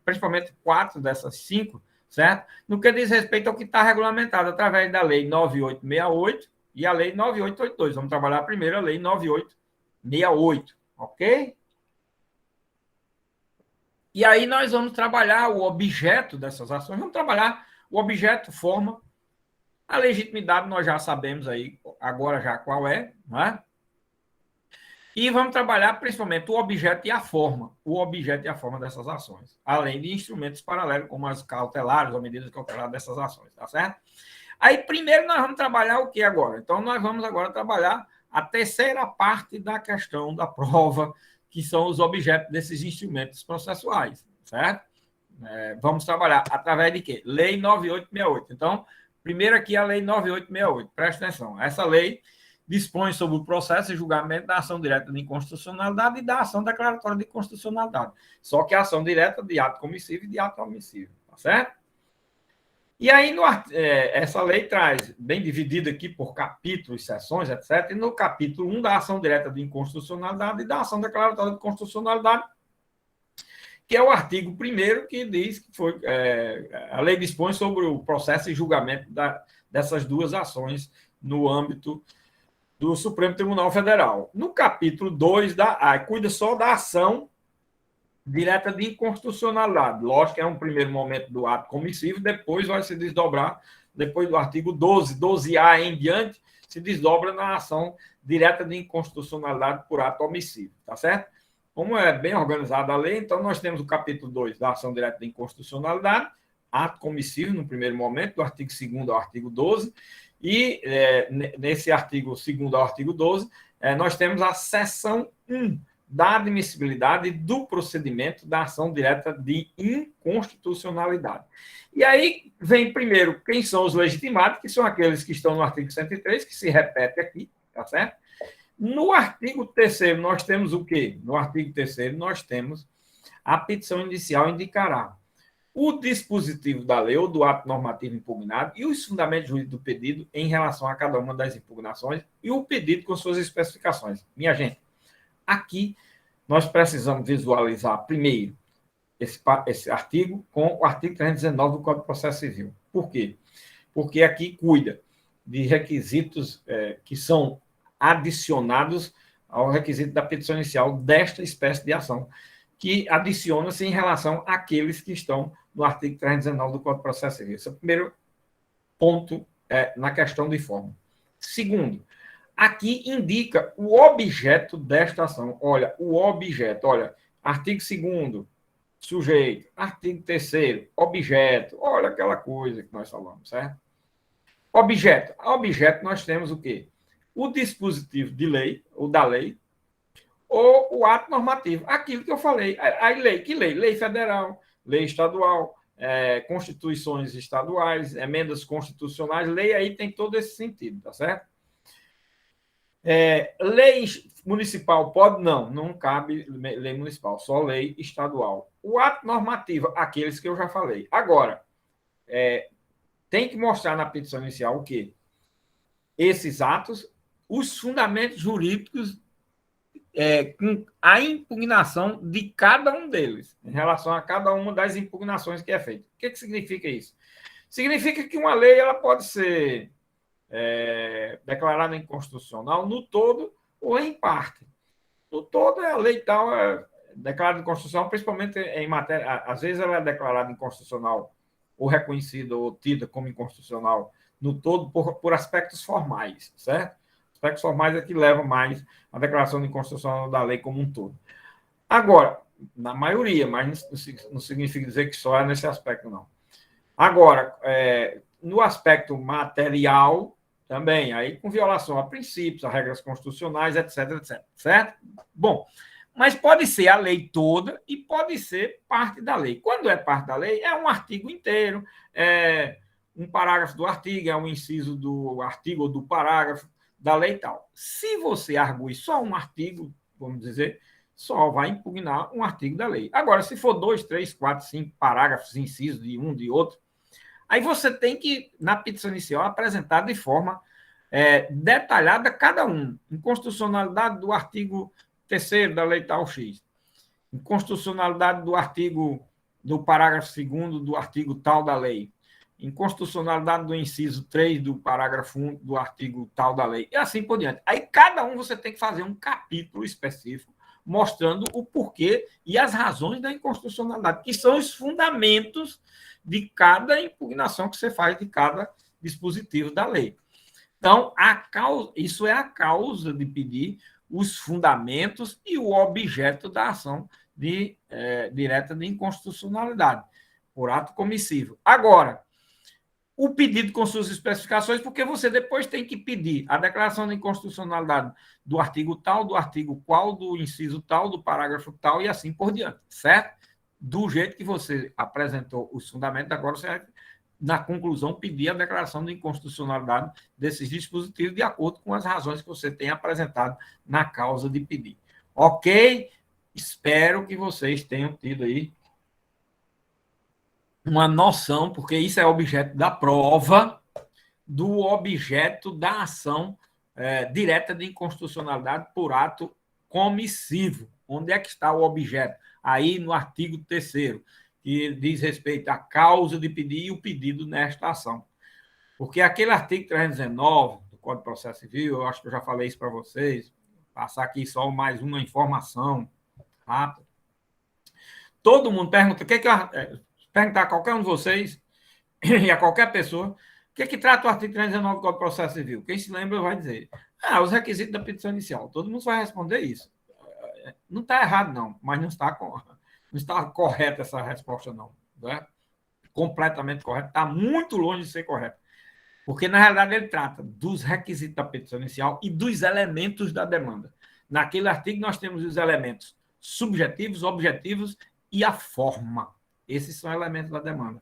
principalmente 4 dessas 5, certo? No que diz respeito ao que está regulamentado através da Lei 9868 e a Lei 9882. Vamos trabalhar primeiro a Lei 9868, ok? E aí nós vamos trabalhar o objeto dessas ações, vamos trabalhar o objeto, forma, a legitimidade nós já sabemos aí, agora já qual é, né? E vamos trabalhar principalmente o objeto e a forma dessas ações, além de instrumentos paralelos, como as cautelares ou medidas cautelares dessas ações, tá certo? Aí primeiro nós vamos trabalhar o que agora? Então nós vamos agora trabalhar a terceira parte da questão da prova, que são os objetos desses instrumentos processuais, certo? Vamos trabalhar através de quê? Lei 9868. Então, primeiro aqui a Lei 9868, presta atenção. Essa lei dispõe sobre o processo e julgamento da ação direta de inconstitucionalidade e da ação declaratória de constitucionalidade. Só que a ação direta de ato comissivo e de ato omissivo, tá certo? E aí, essa lei traz, bem dividida aqui por capítulos, seções, etc. E no capítulo 1 da ação direta de inconstitucionalidade e da ação declaratória de constitucionalidade, que é o artigo 1º, que diz que a lei dispõe sobre o processo e julgamento dessas duas ações no âmbito do Supremo Tribunal Federal. No capítulo 2, cuida só da ação direta de inconstitucionalidade. Lógico que é um primeiro momento do ato comissivo, depois vai se desdobrar, depois do artigo 12, 12A em diante, se desdobra na ação direta de inconstitucionalidade por ato omissivo, tá certo? Como é bem organizada a lei, então nós temos o capítulo 2 da ação direta de inconstitucionalidade, ato comissivo no primeiro momento, do artigo 2º ao artigo 12, e nesse artigo 2º ao artigo 12, nós temos a seção 1 da admissibilidade do procedimento da ação direta de inconstitucionalidade. E aí vem primeiro quem são os legitimados, que são aqueles que estão no artigo 103, que se repete aqui, tá certo? No artigo 3º, nós temos o quê? No artigo 3º, nós temos a petição inicial indicará o dispositivo da lei ou do ato normativo impugnado e os fundamentos jurídicos do pedido em relação a cada uma das impugnações e o pedido com suas especificações. Minha gente, aqui nós precisamos visualizar primeiro esse artigo com o artigo 319 do Código de Processo Civil. Por quê? Porque aqui cuida de requisitos que são adicionados ao requisito da petição inicial desta espécie de ação, que adiciona-se em relação àqueles que estão no artigo 319 do Código de Processo Civil. Esse é o primeiro ponto na questão de forma. Segundo, aqui indica o objeto desta ação. Olha, o objeto, olha, artigo 2º, sujeito, artigo 3º, objeto, olha aquela coisa que nós falamos, certo? Objeto. A objeto nós temos o quê? O dispositivo de lei, ou da lei, ou o ato normativo. Aquilo que eu falei. A lei, que lei? Lei federal, lei estadual, constituições estaduais, emendas constitucionais, lei aí tem todo esse sentido, tá certo? Lei municipal pode? Não cabe lei municipal, só lei estadual. O ato normativo, aqueles que eu já falei. Agora, tem que mostrar na petição inicial o quê? Esses atos, os fundamentos jurídicos com a impugnação de cada um deles, em relação a cada uma das impugnações que é feita. O que significa isso? Significa que uma lei ela pode ser declarada inconstitucional no todo ou em parte. No todo, a lei tal é declarada inconstitucional, principalmente em matéria. Às vezes, ela é declarada inconstitucional ou reconhecida ou tida como inconstitucional no todo por aspectos formais, certo? Aspectos formais é que levam mais a declaração de inconstitucionalidade da lei como um todo. Agora, na maioria, mas não significa dizer que só é nesse aspecto, não. Agora, no aspecto material, também, aí com violação a princípios, a regras constitucionais, etc, etc, certo? Bom, mas pode ser a lei toda e pode ser parte da lei. Quando é parte da lei, é um artigo inteiro, um parágrafo do artigo, é um inciso do artigo ou do parágrafo da lei e tal. Se você arguir só um artigo, vamos dizer, só vai impugnar um artigo da lei. Agora, se for 2, 3, 4, 5 parágrafos, incisos de um, de outro, aí você tem que, na petição inicial, apresentar de forma detalhada cada um. Inconstitucionalidade do artigo 3º da lei tal X. Inconstitucionalidade do artigo, do parágrafo 2º do artigo tal da lei. Inconstitucionalidade do inciso 3 do parágrafo 1 do artigo tal da lei. E assim por diante. Aí cada um você tem que fazer um capítulo específico mostrando o porquê e as razões da inconstitucionalidade, que são os fundamentos de cada impugnação que você faz de cada dispositivo da lei. Então, isso é a causa de pedir os fundamentos e o objeto da ação direta de inconstitucionalidade, por ato comissivo. Agora, o pedido com suas especificações, porque você depois tem que pedir a declaração de inconstitucionalidade do artigo tal, do artigo qual, do inciso tal, do parágrafo tal e assim por diante, certo? Do jeito que você apresentou os fundamentos, agora você vai, na conclusão, pedir a declaração de inconstitucionalidade desses dispositivos de acordo com as razões que você tem apresentado na causa de pedir. Ok? Espero que vocês tenham tido aí uma noção, porque isso é objeto da prova, do objeto da ação direta de inconstitucionalidade por ato comissivo. Onde é que está o objeto? Aí no artigo 3º, que diz respeito à causa de pedir e o pedido nesta ação. Porque aquele artigo 319 do Código de Processo Civil, eu acho que eu já falei isso para vocês, passar aqui só mais uma informação rápida. Todo mundo pergunta, perguntar a qualquer um de vocês e a qualquer pessoa, o que trata o artigo 319 do Código de Processo Civil? Quem se lembra vai dizer, os requisitos da petição inicial. Todo mundo vai responder isso. Não está errado, não, mas não está correta essa resposta, não. Né? Completamente correta, está muito longe de ser correta. Porque, na realidade, ele trata dos requisitos da petição inicial e dos elementos da demanda. Naquele artigo, nós temos os elementos subjetivos, objetivos e a forma. Esses são elementos da demanda.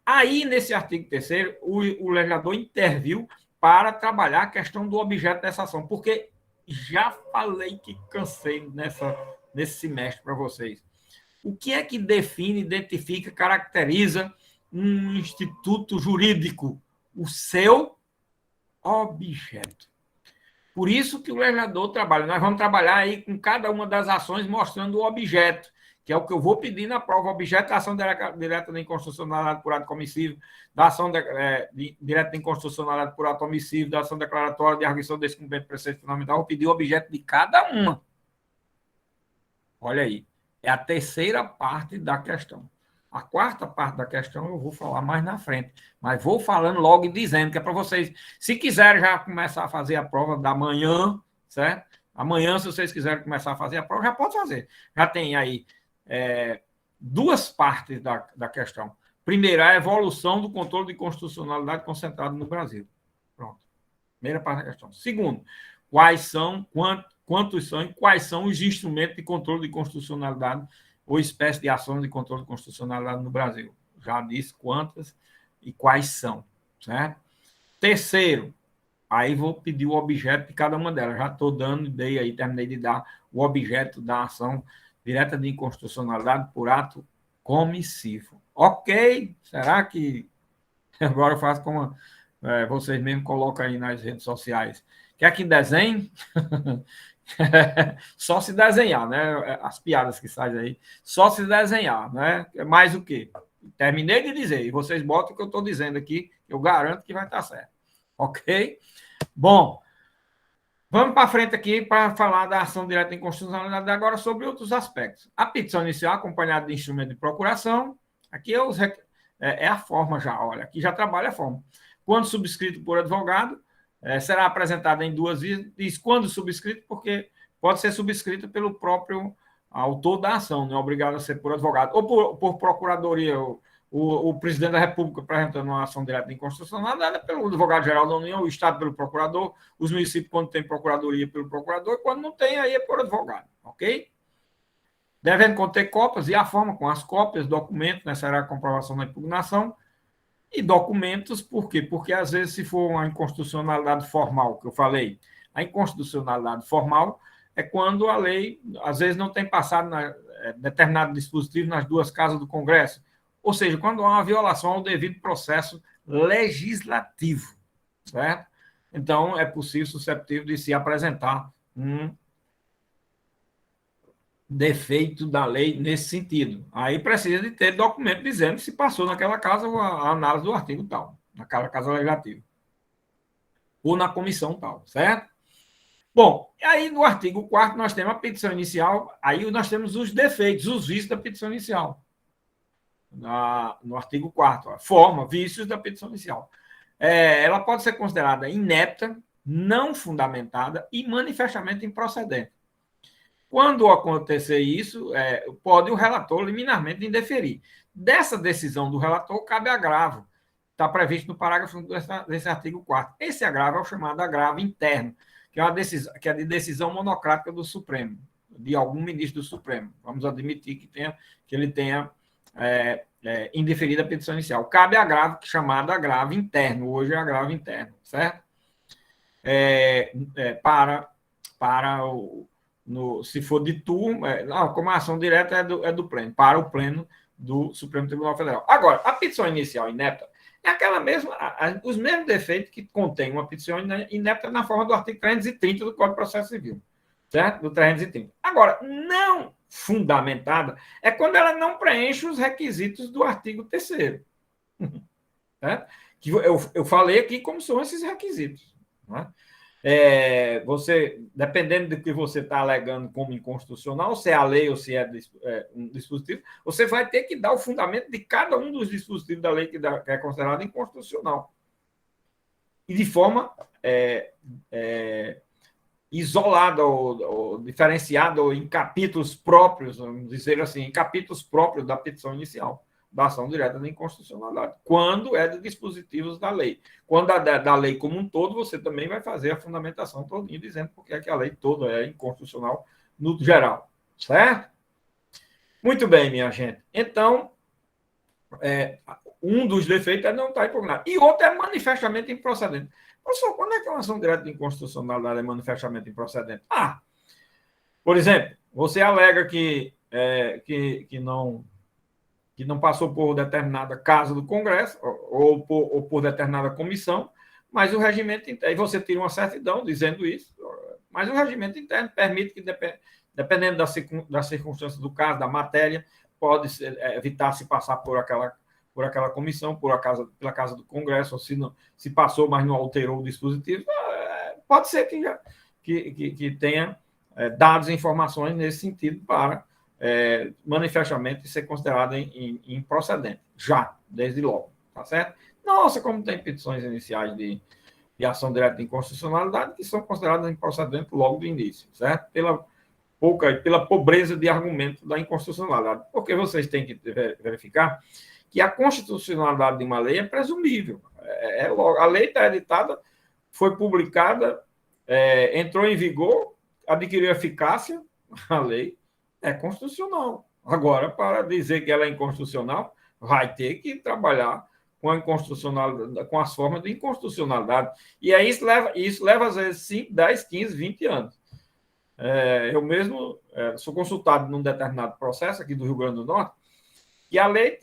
Aí, nesse artigo 3º, o legislador interviu para trabalhar a questão do objeto dessa ação, porque já falei que cansei nesse semestre para vocês. O que é que define, identifica, caracteriza um instituto jurídico? O seu objeto. Por isso que o legislador trabalha. Nós vamos trabalhar aí com cada uma das ações mostrando o objeto, que é o que eu vou pedir na prova. Objeto da ação direta de inconstitucionalidade por ato comissivo, da ação direta de inconstitucionalidade por ato omissivo, da ação declaratória de arguição do descumprimento do preceito fundamental. Eu vou pedir o objeto de cada uma. Olha aí. É a terceira parte da questão. A quarta parte da questão eu vou falar mais na frente, mas vou falando logo e dizendo que é para vocês, se quiserem já começar a fazer a prova da manhã, certo? Amanhã, se vocês quiserem começar a fazer a prova, já pode fazer. Já tem aí duas partes da questão. Primeiro, a evolução do controle de constitucionalidade concentrado no Brasil. Pronto. Primeira parte da questão. Segundo, quantos são e quais são os instrumentos de controle de constitucionalidade ou espécie de ações de controle de constitucionalidade no Brasil. Já disse quantas e quais são. Certo? Terceiro, aí vou pedir o objeto de cada uma delas. Já estou dando, terminei de dar o objeto da ação direta de inconstitucionalidade por ato comissivo. Ok? Será que agora eu faço como vocês mesmos colocam aí nas redes sociais? Quer que desenhe? Só se desenhar, né? As piadas que saem aí. Só se desenhar, né? Mais o quê? Terminei de dizer. E vocês botam o que eu estou dizendo aqui. Eu garanto que vai estar certo. Ok? Bom, vamos para frente aqui para falar da ação direta de inconstitucionalidade agora sobre outros aspectos. A petição inicial, acompanhada de instrumento de procuração. Aqui é a forma já. Olha, aqui já trabalha a forma. Quando subscrito por advogado, será apresentada em duas vezes. Diz quando subscrito, porque pode ser subscrito pelo próprio autor da ação, não é obrigado a ser por advogado, ou por procuradoria. O presidente da República apresentando uma ação direta de inconstitucionalidade pelo advogado-geral da União, o Estado pelo procurador, os municípios, quando tem procuradoria, pelo procurador, e quando não tem, aí é por advogado. Ok? Devendo conter cópias e a forma com as cópias, documentos, necessária a comprovação da impugnação. E documentos, por quê? Porque, às vezes, se for uma inconstitucionalidade formal, que eu falei, a inconstitucionalidade formal é quando a lei, às vezes, não tem passado determinado dispositivo nas duas casas do Congresso. Ou seja, quando há uma violação ao devido processo legislativo. Certo? Então, é possível, susceptível de se apresentar um defeito da lei nesse sentido. Aí precisa de ter documento dizendo se passou naquela casa a análise do artigo tal, naquela casa legislativa. Ou na comissão tal, certo? Bom, aí no artigo 4º nós temos a petição inicial, aí nós temos os defeitos, os vícios da petição inicial. No artigo 4º, forma, vícios da petição inicial. Ela pode ser considerada inepta, não fundamentada e manifestamente improcedente. Quando acontecer isso, pode o relator liminarmente indeferir. Dessa decisão do relator, cabe agravo. Está previsto no parágrafo desse artigo 4º. Esse agravo é o chamado agravo interno, que é de decisão monocrática do Supremo, de algum ministro do Supremo. Vamos admitir que ele tenha indeferido a petição inicial. Cabe agravo, chamado agravo interno. Hoje é agravo interno, certo? Se for de turma, como a ação direta é do pleno, para o pleno do Supremo Tribunal Federal. Agora, a petição inicial inepta é aquela mesma, os mesmos defeitos que contém uma petição inepta na forma do artigo 330 do Código de Processo Civil, certo? Do 330. Agora, não fundamentada é quando ela não preenche os requisitos do artigo 3º. Certo? Que eu falei aqui como são esses requisitos. Né? você, dependendo do que você está alegando como inconstitucional, se é a lei ou se é um dispositivo, você vai ter que dar o fundamento de cada um dos dispositivos da lei que é considerado inconstitucional. E de forma isolada ou diferenciada ou em capítulos próprios, vamos dizer assim, em capítulos próprios da petição inicial da ação direta de inconstitucionalidade, quando é de dispositivos da lei. Quando da lei como um todo, você também vai fazer a fundamentação todinha, dizendo porque é que a lei toda é inconstitucional no geral, certo? Muito bem, minha gente. Então, um dos defeitos é não estar impugnado. E outro é manifestamente improcedente. Professor, quando é que uma ação direta de inconstitucionalidade é manifestamente improcedente? Por exemplo, você alega que não passou por determinada casa do Congresso ou por determinada comissão, mas o regimento interno, e você tira uma certidão dizendo isso, mas o regimento interno permite que, dependendo das circunstâncias do caso, da matéria, pode evitar se passar por aquela comissão, pela casa do Congresso, ou se passou, mas não alterou o dispositivo, pode ser que tenha dados e informações nesse sentido para manifestamente ser considerado improcedente, já, desde logo, tá certo? Nossa, como tem petições iniciais de ação direta de inconstitucionalidade que são consideradas improcedentes logo do início, certo? Pela pobreza de argumento da inconstitucionalidade, porque vocês têm que verificar que a constitucionalidade de uma lei é presumível. A lei está editada, foi publicada, entrou em vigor, adquiriu eficácia, a lei é constitucional. Agora, para dizer que ela é inconstitucional, vai ter que trabalhar com a inconstitucionalidade, com as formas de inconstitucionalidade. E aí isso leva às vezes 5, 10, 15, 20 anos. Eu mesmo sou consultado num determinado processo aqui do Rio Grande do Norte, que a lei,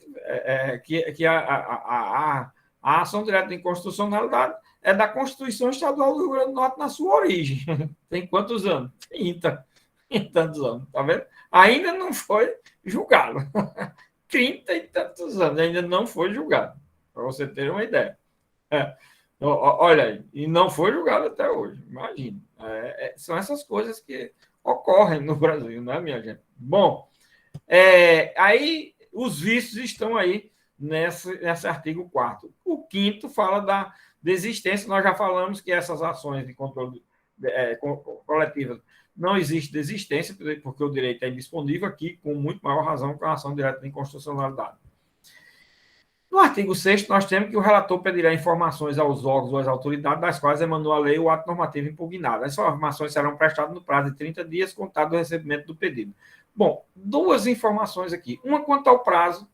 que a ação direta de inconstitucionalidade é da Constituição Estadual do Rio Grande do Norte na sua origem. Tem quantos anos? 30 e tantos anos, tá vendo? Ainda não foi julgado. 30 e tantos anos, ainda não foi julgado, para você ter uma ideia. Olha aí, e não foi julgado até hoje, imagina. São essas coisas que ocorrem no Brasil, não é, minha gente? Bom, aí os vícios estão aí nesse artigo 4º. O 5º fala da desistência, nós já falamos que essas ações de controle coletivas não existe desistência, porque o direito é indisponível aqui, com muito maior razão com a ação direta de inconstitucionalidade. No artigo 6º, nós temos que o relator pedirá informações aos órgãos ou às autoridades das quais emanou a lei ou ato normativo impugnado. As informações serão prestadas no prazo de 30 dias, contado do recebimento do pedido. Bom, duas informações aqui. Uma quanto ao prazo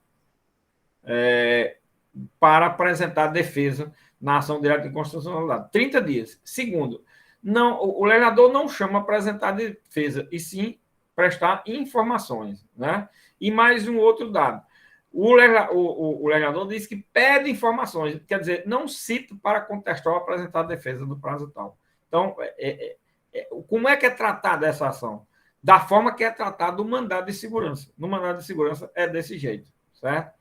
para apresentar defesa na ação direta de inconstitucionalidade. 30 dias. Segundo, o legislador não chama apresentar defesa, e sim prestar informações. Né? E mais um outro dado. O legislador diz que pede informações, quer dizer, não cita para contestar ou apresentar defesa no prazo tal. Então, como é que é tratada essa ação? Da forma que é tratado o mandado de segurança. No mandado de segurança é desse jeito, certo?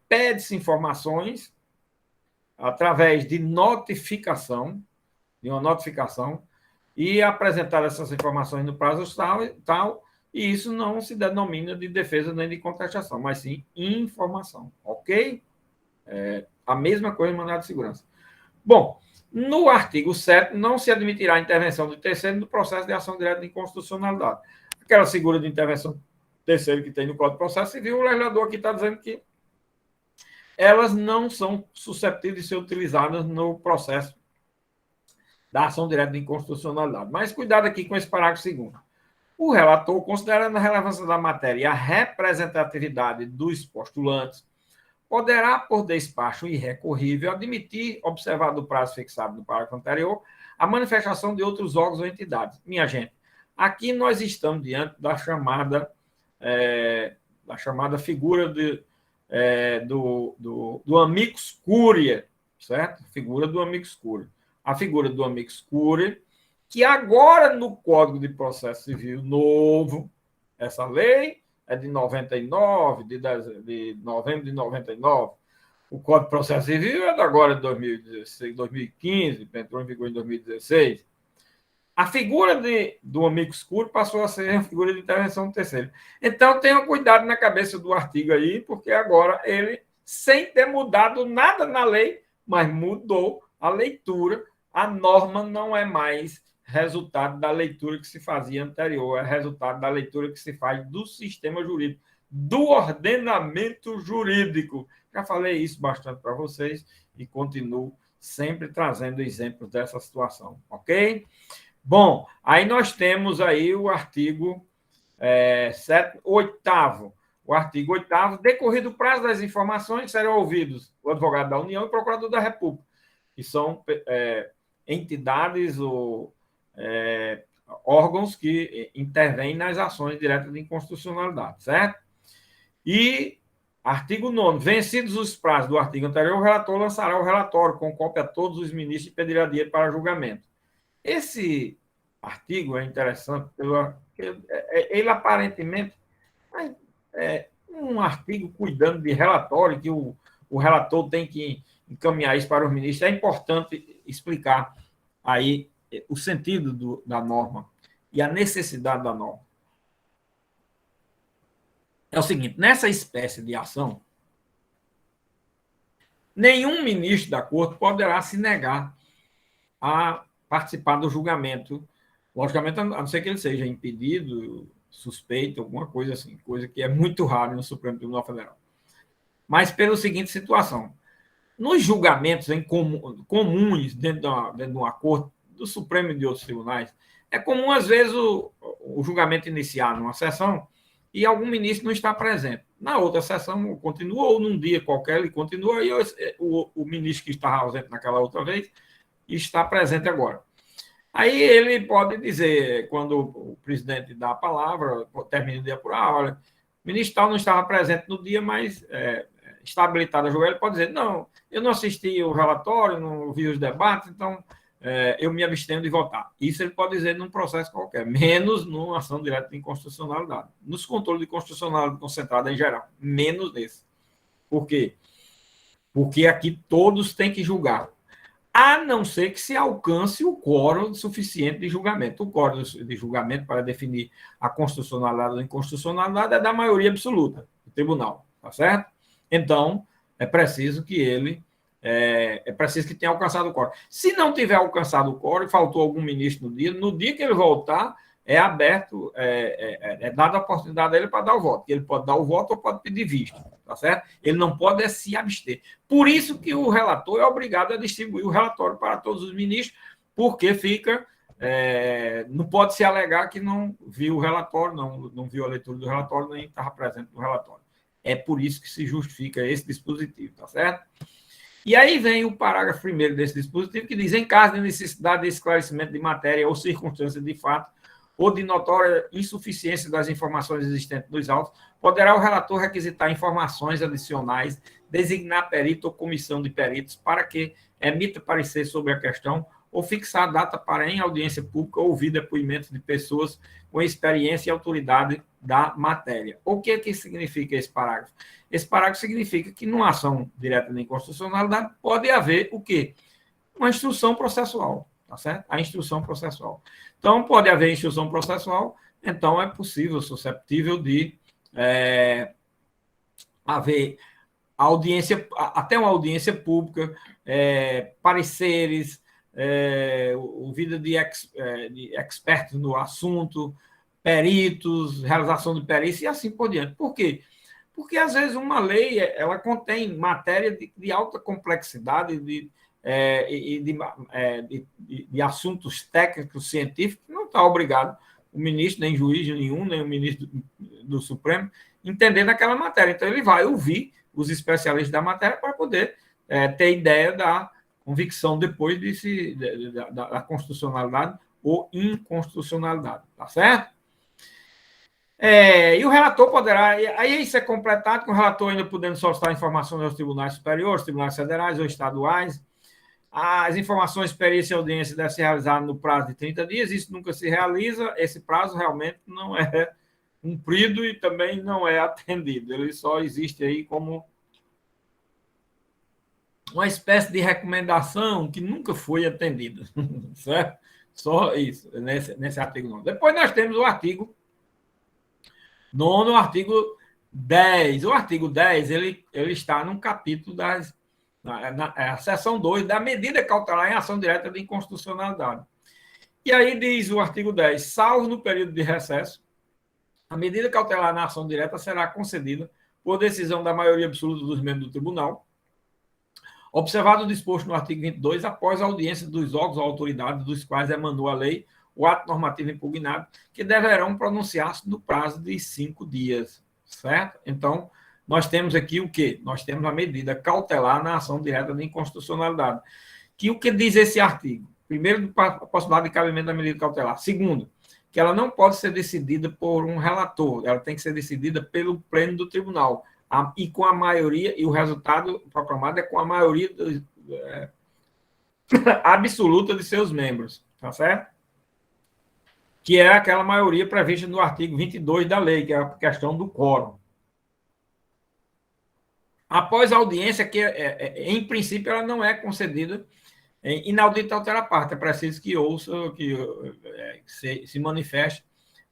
Pede-se informações através de notificação, e apresentar essas informações no prazo tal, e isso não se denomina de defesa nem de contestação, mas sim informação, ok? A mesma coisa no mandado de segurança. Bom, no artigo 7º, não se admitirá a intervenção de terceiro no processo de ação direta de inconstitucionalidade. Aquela figura de intervenção terceiro que tem no Código de Processo Civil, o legislador aqui está dizendo que elas não são suscetíveis de ser utilizadas no processo da ação direta de inconstitucionalidade. Mas cuidado aqui com esse parágrafo 2º. O relator, considerando a relevância da matéria e a representatividade dos postulantes, poderá, por despacho irrecorrível, admitir, observado o prazo fixado no parágrafo anterior, a manifestação de outros órgãos ou entidades. Minha gente, aqui nós estamos diante da chamada figura do amicus curiae, certo? Figura do amicus curiae. A figura do amicus curiae, que agora no Código de Processo Civil novo, essa lei é de 99, de novembro de 99, O Código de Processo Civil é de agora de 2016, 2015, entrou em vigor em 2016. A figura do amigo escuro passou a ser a figura de intervenção do terceiro. Então, tenham cuidado na cabeça do artigo aí, porque agora ele, sem ter mudado nada na lei, mas mudou a leitura, a norma não é mais resultado da leitura que se fazia anterior, é resultado da leitura que se faz do sistema jurídico, do ordenamento jurídico. Já falei isso bastante para vocês e continuo sempre trazendo exemplos dessa situação, ok? Bom, aí nós temos aí o artigo 8º. O artigo 8º, decorrido o prazo das informações, serão ouvidos o advogado da União e o procurador da República, que são entidades ou órgãos que intervêm nas ações diretas de inconstitucionalidade, certo? E artigo 9º, vencidos os prazos do artigo anterior, o relator lançará o relatório com cópia a todos os ministros e pedirá dinheiro para julgamento. Esse artigo é interessante, ele aparentemente é um artigo cuidando de relatório, que o relator tem que encaminhar isso para os ministros. É importante explicar aí o sentido da norma e a necessidade da norma. É o seguinte, nessa espécie de ação, nenhum ministro da corte poderá se negar a participar do julgamento, logicamente, a não ser que ele seja impedido, suspeito, alguma coisa assim, coisa que é muito rara no Supremo Tribunal Federal. Mas pela seguinte situação, nos julgamentos comuns dentro de uma corte, do Supremo e de outros tribunais, é comum, às vezes, o julgamento iniciar numa sessão e algum ministro não está presente. Na outra sessão, continua, ou num dia qualquer, ele continua, e o ministro que estava ausente naquela outra vez está presente agora. Aí ele pode dizer, quando o presidente dá a palavra, termina de apurar, olha, o ministro tal não estava presente no dia, mas está habilitado a julgar, ele pode dizer, não, eu não assisti o relatório, não vi os debates, então eu me abstenho de votar. Isso ele pode dizer num processo qualquer, menos numa ação direta de inconstitucionalidade. Nos controles de constitucionalidade concentrada em geral, menos nesse. Por quê? Porque aqui todos têm que julgar, a não ser que se alcance o quórum suficiente de julgamento. O quórum de julgamento para definir a constitucionalidade ou inconstitucionalidade é da maioria absoluta do tribunal, tá certo? Então, é preciso que tenha alcançado o quórum. Se não tiver alcançado o quórum e faltou algum ministro no dia que ele voltar, é aberto, é dada a oportunidade a ele para dar o voto. Ele pode dar o voto ou pode pedir visto, tá certo? Ele não pode se abster. Por isso que o relator é obrigado a distribuir o relatório para todos os ministros, porque não pode se alegar que não viu o relatório, não viu a leitura do relatório, nem estava presente no relatório. É por isso que se justifica esse dispositivo, tá certo? E aí vem o parágrafo 1º desse dispositivo, que diz, em caso de necessidade de esclarecimento de matéria ou circunstância de fato, ou de notória insuficiência das informações existentes nos autos, poderá o relator requisitar informações adicionais, designar perito ou comissão de peritos para que emita parecer sobre a questão ou fixar a data para, em audiência pública, ouvir depoimentos de pessoas com experiência e autoridade da matéria. O que significa esse parágrafo? Esse parágrafo significa que, numa ação direta de inconstitucionalidade, pode haver o quê? Uma instrução processual, tá certo? A instrução processual. Então, pode haver instrução processual, então é possível, susceptível de haver audiência, até uma audiência pública, pareceres, ouvida de expertos no assunto, peritos, realização de perícia e assim por diante. Por quê? Porque, às vezes, uma lei ela contém matéria de alta complexidade de assuntos técnicos, científicos, não está obrigado o ministro, nem juiz nenhum, nem o ministro do Supremo, entender daquela matéria. Então, ele vai ouvir os especialistas da matéria para poder ter ideia da convicção depois da constitucionalidade ou inconstitucionalidade. Tá certo? E o relator poderá, aí isso é completado com o relator ainda podendo solicitar informações aos tribunais superiores, tribunais federais ou estaduais. As informações, perícia e audiência devem ser realizadas no prazo de 30 dias, isso nunca se realiza, esse prazo realmente não é cumprido e também não é atendido, ele só existe aí como uma espécie de recomendação que nunca foi atendida, certo? Só isso, nesse artigo 9. Depois nós temos o artigo 9º, o artigo 10. O artigo 10, ele está num capítulo a seção 2 da medida cautelar em ação direta de inconstitucionalidade. E aí diz o artigo 10, salvo no período de recesso, a medida cautelar na ação direta será concedida por decisão da maioria absoluta dos membros do tribunal, observado o disposto no artigo 22, após a audiência dos órgãos ou autoridades dos quais emanou a lei, o ato normativo impugnado, que deverão pronunciar-se no prazo de 5 dias, certo? Então, nós temos aqui o quê? Nós temos a medida cautelar na ação direta de inconstitucionalidade. Que o que diz esse artigo? Primeiro, a possibilidade de cabimento da medida cautelar. Segundo, que ela não pode ser decidida por um relator, ela tem que ser decidida pelo pleno do tribunal, e com a maioria, e o resultado proclamado é com a maioria absoluta de seus membros, tá certo? Que é aquela maioria prevista no artigo 22 da lei, que é a questão do quórum. Após a audiência, que em princípio ela não é concedida inaudita altera a parte, é preciso que ouça, que se manifeste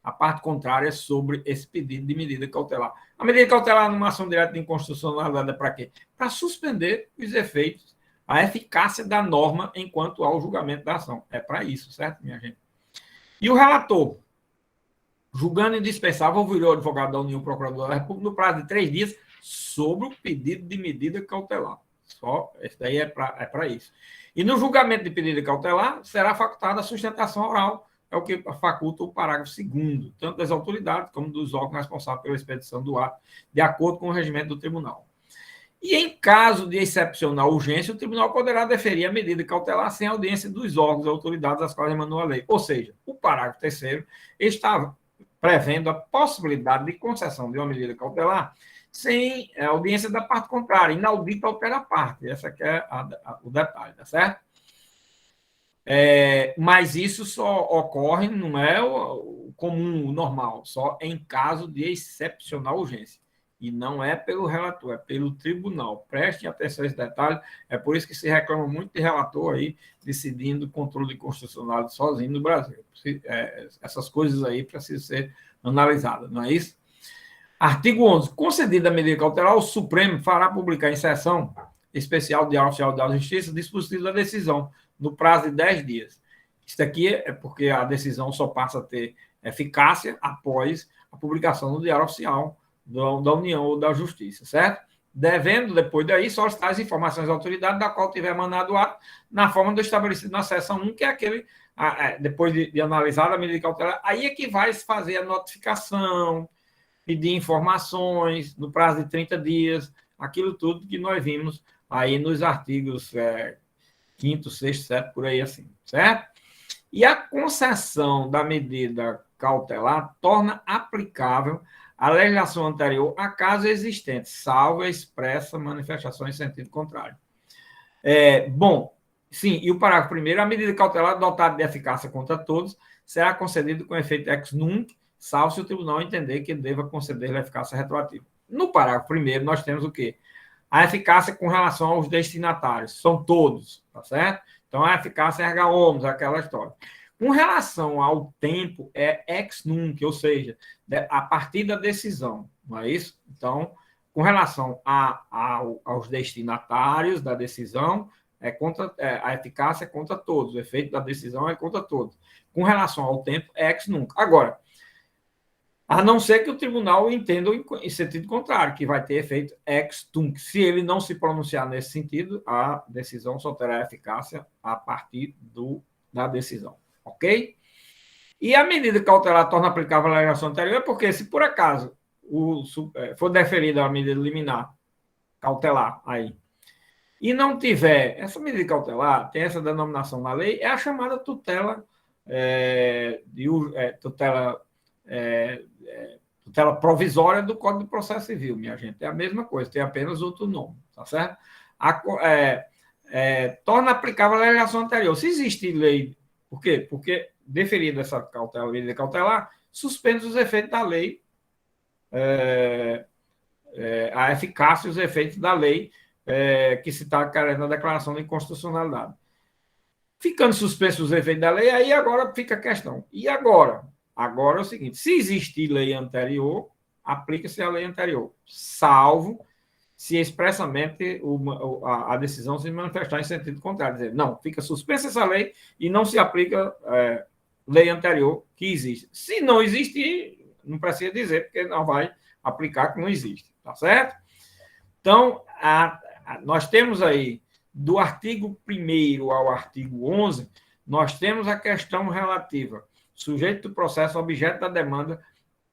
a parte contrária sobre esse pedido de medida cautelar. A medida cautelar numa ação direta de inconstitucionalidade é para quê? Para suspender os efeitos, a eficácia da norma enquanto há o julgamento da ação. É para isso, certo, minha gente? E o relator, julgando indispensável, ouvirá o advogado da União Procurador da República no prazo de 3 dias sobre o pedido de medida cautelar. Só, esse daí é para isso. E no julgamento de pedido cautelar, será facultada a sustentação oral, é o que faculta o parágrafo 2º, tanto das autoridades como dos órgãos responsáveis pela expedição do ato, de acordo com o regimento do tribunal. E em caso de excepcional urgência, o tribunal poderá deferir a medida cautelar sem audiência dos órgãos e autoridades às quais emanou a lei. Ou seja, o parágrafo 3º está prevendo a possibilidade de concessão de uma medida cautelar sem audiência da parte contrária, inaudita altera a parte. Essa aqui é o detalhe, tá certo? Mas isso só ocorre, não é o comum, o normal, só em caso de excepcional urgência. E não é pelo relator, é pelo tribunal. Prestem atenção a esse detalhe, é por isso que se reclama muito de relator aí decidindo controle de constitucionalidade sozinho no Brasil. Essas coisas aí precisam ser analisadas, não é isso? Artigo 11. Concedida a medida cautelar, o Supremo fará publicar em sessão especial do Diário Oficial da Justiça dispositivo da decisão, no prazo de 10 dias. Isso aqui é porque a decisão só passa a ter eficácia após a publicação no Diário Oficial da União ou da Justiça, certo? Devendo, depois daí, solicitar as informações da autoridade da qual tiver mandado o ato, na forma do estabelecido na seção 1, que é aquele, depois de analisar a medida cautelar, aí é que vai se fazer a notificação, pedir informações no prazo de 30 dias, aquilo tudo que nós vimos aí nos artigos 5º, 6º, 7º, por aí assim, certo? E a concessão da medida cautelar torna aplicável a legislação anterior a caso existente, salvo a expressa manifestação em sentido contrário. Bom, sim, e o parágrafo 1º, a medida cautelar dotada de eficácia contra todos será concedida com efeito ex nunc, salvo se o tribunal entender que deva conceder a eficácia retroativa. No parágrafo 1º, nós temos o quê? A eficácia com relação aos destinatários, são todos, tá certo? Então, a eficácia erga omnes, aquela história. Com relação ao tempo, é ex nunc, ou seja, a partir da decisão, não é isso? Então, com relação aos destinatários da decisão, a eficácia é contra todos, o efeito da decisão é contra todos. Com relação ao tempo, é ex nunc. Agora, a não ser que o tribunal entenda em sentido contrário, que vai ter efeito ex tunc. Se ele não se pronunciar nesse sentido, a decisão só terá eficácia a partir da decisão. Ok? E a medida cautelar torna aplicável a legislação anterior, porque se por acaso for deferida a medida liminar cautelar aí, e não tiver essa medida cautelar, tem essa denominação na lei, é a chamada tutela tutela provisória do Código de Processo Civil, minha gente. É a mesma coisa, tem apenas outro nome, tá certo? Torna aplicável a legislação anterior. Se existir lei, por quê? Porque, deferida essa medida cautelar, suspende os efeitos da lei, a eficácia e os efeitos da lei que se está querendo a declaração de inconstitucionalidade. Ficando suspenso os efeitos da lei, aí agora fica a questão. E agora? Agora é o seguinte: se existir lei anterior, aplica-se a lei anterior, salvo se expressamente a decisão se manifestar em sentido contrário. Dizer, não, fica suspensa essa lei e não se aplica lei anterior que existe. Se não existir, não precisa dizer, porque não vai aplicar que não existe. Tá certo? Então, nós temos aí, do artigo 1º ao artigo 11, nós temos a questão relativa, sujeito do processo, objeto da demanda,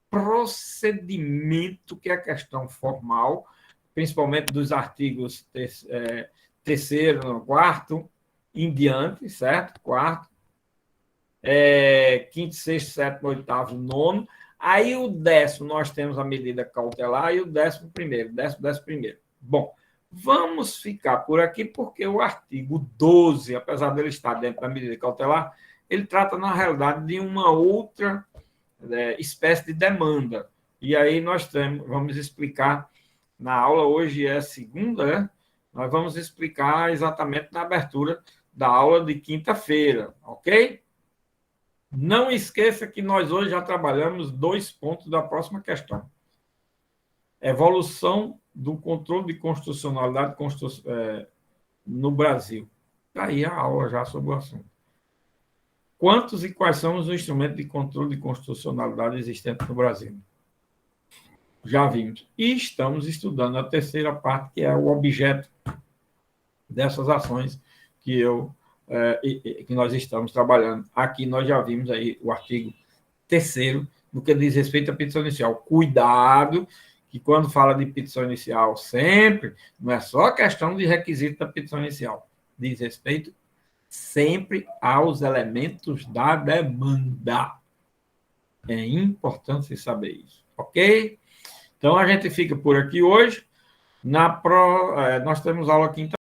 procedimento, que é a questão formal, principalmente dos artigos 3º, 4º, em diante, certo? 4º, 5º, 6º, 7º, 8º, 9º. Aí o 10º, nós temos a medida cautelar e o 11º, 11º. Bom, vamos ficar por aqui porque o artigo 12, apesar dele estar dentro da medida cautelar, ele trata, na realidade, de uma outra espécie de demanda. E aí nós vamos explicar, na aula hoje é segunda, né? Nós vamos explicar exatamente na abertura da aula de quinta-feira, ok? Não esqueça que nós hoje já trabalhamos 2 pontos da próxima questão. Evolução do controle de constitucionalidade no Brasil. Está aí a aula já sobre o assunto. Quantos e quais são os instrumentos de controle de constitucionalidade existentes no Brasil? Já vimos. E estamos estudando a terceira parte, que é o objeto dessas ações que nós estamos trabalhando. Aqui nós já vimos aí o artigo 3º, no que diz respeito à petição inicial. Cuidado, que quando fala de petição inicial, sempre, não é só a questão de requisito da petição inicial, diz respeito sempre aos elementos da demanda. É importante saber isso, ok? Então, a gente fica por aqui hoje. Nós temos aula quinta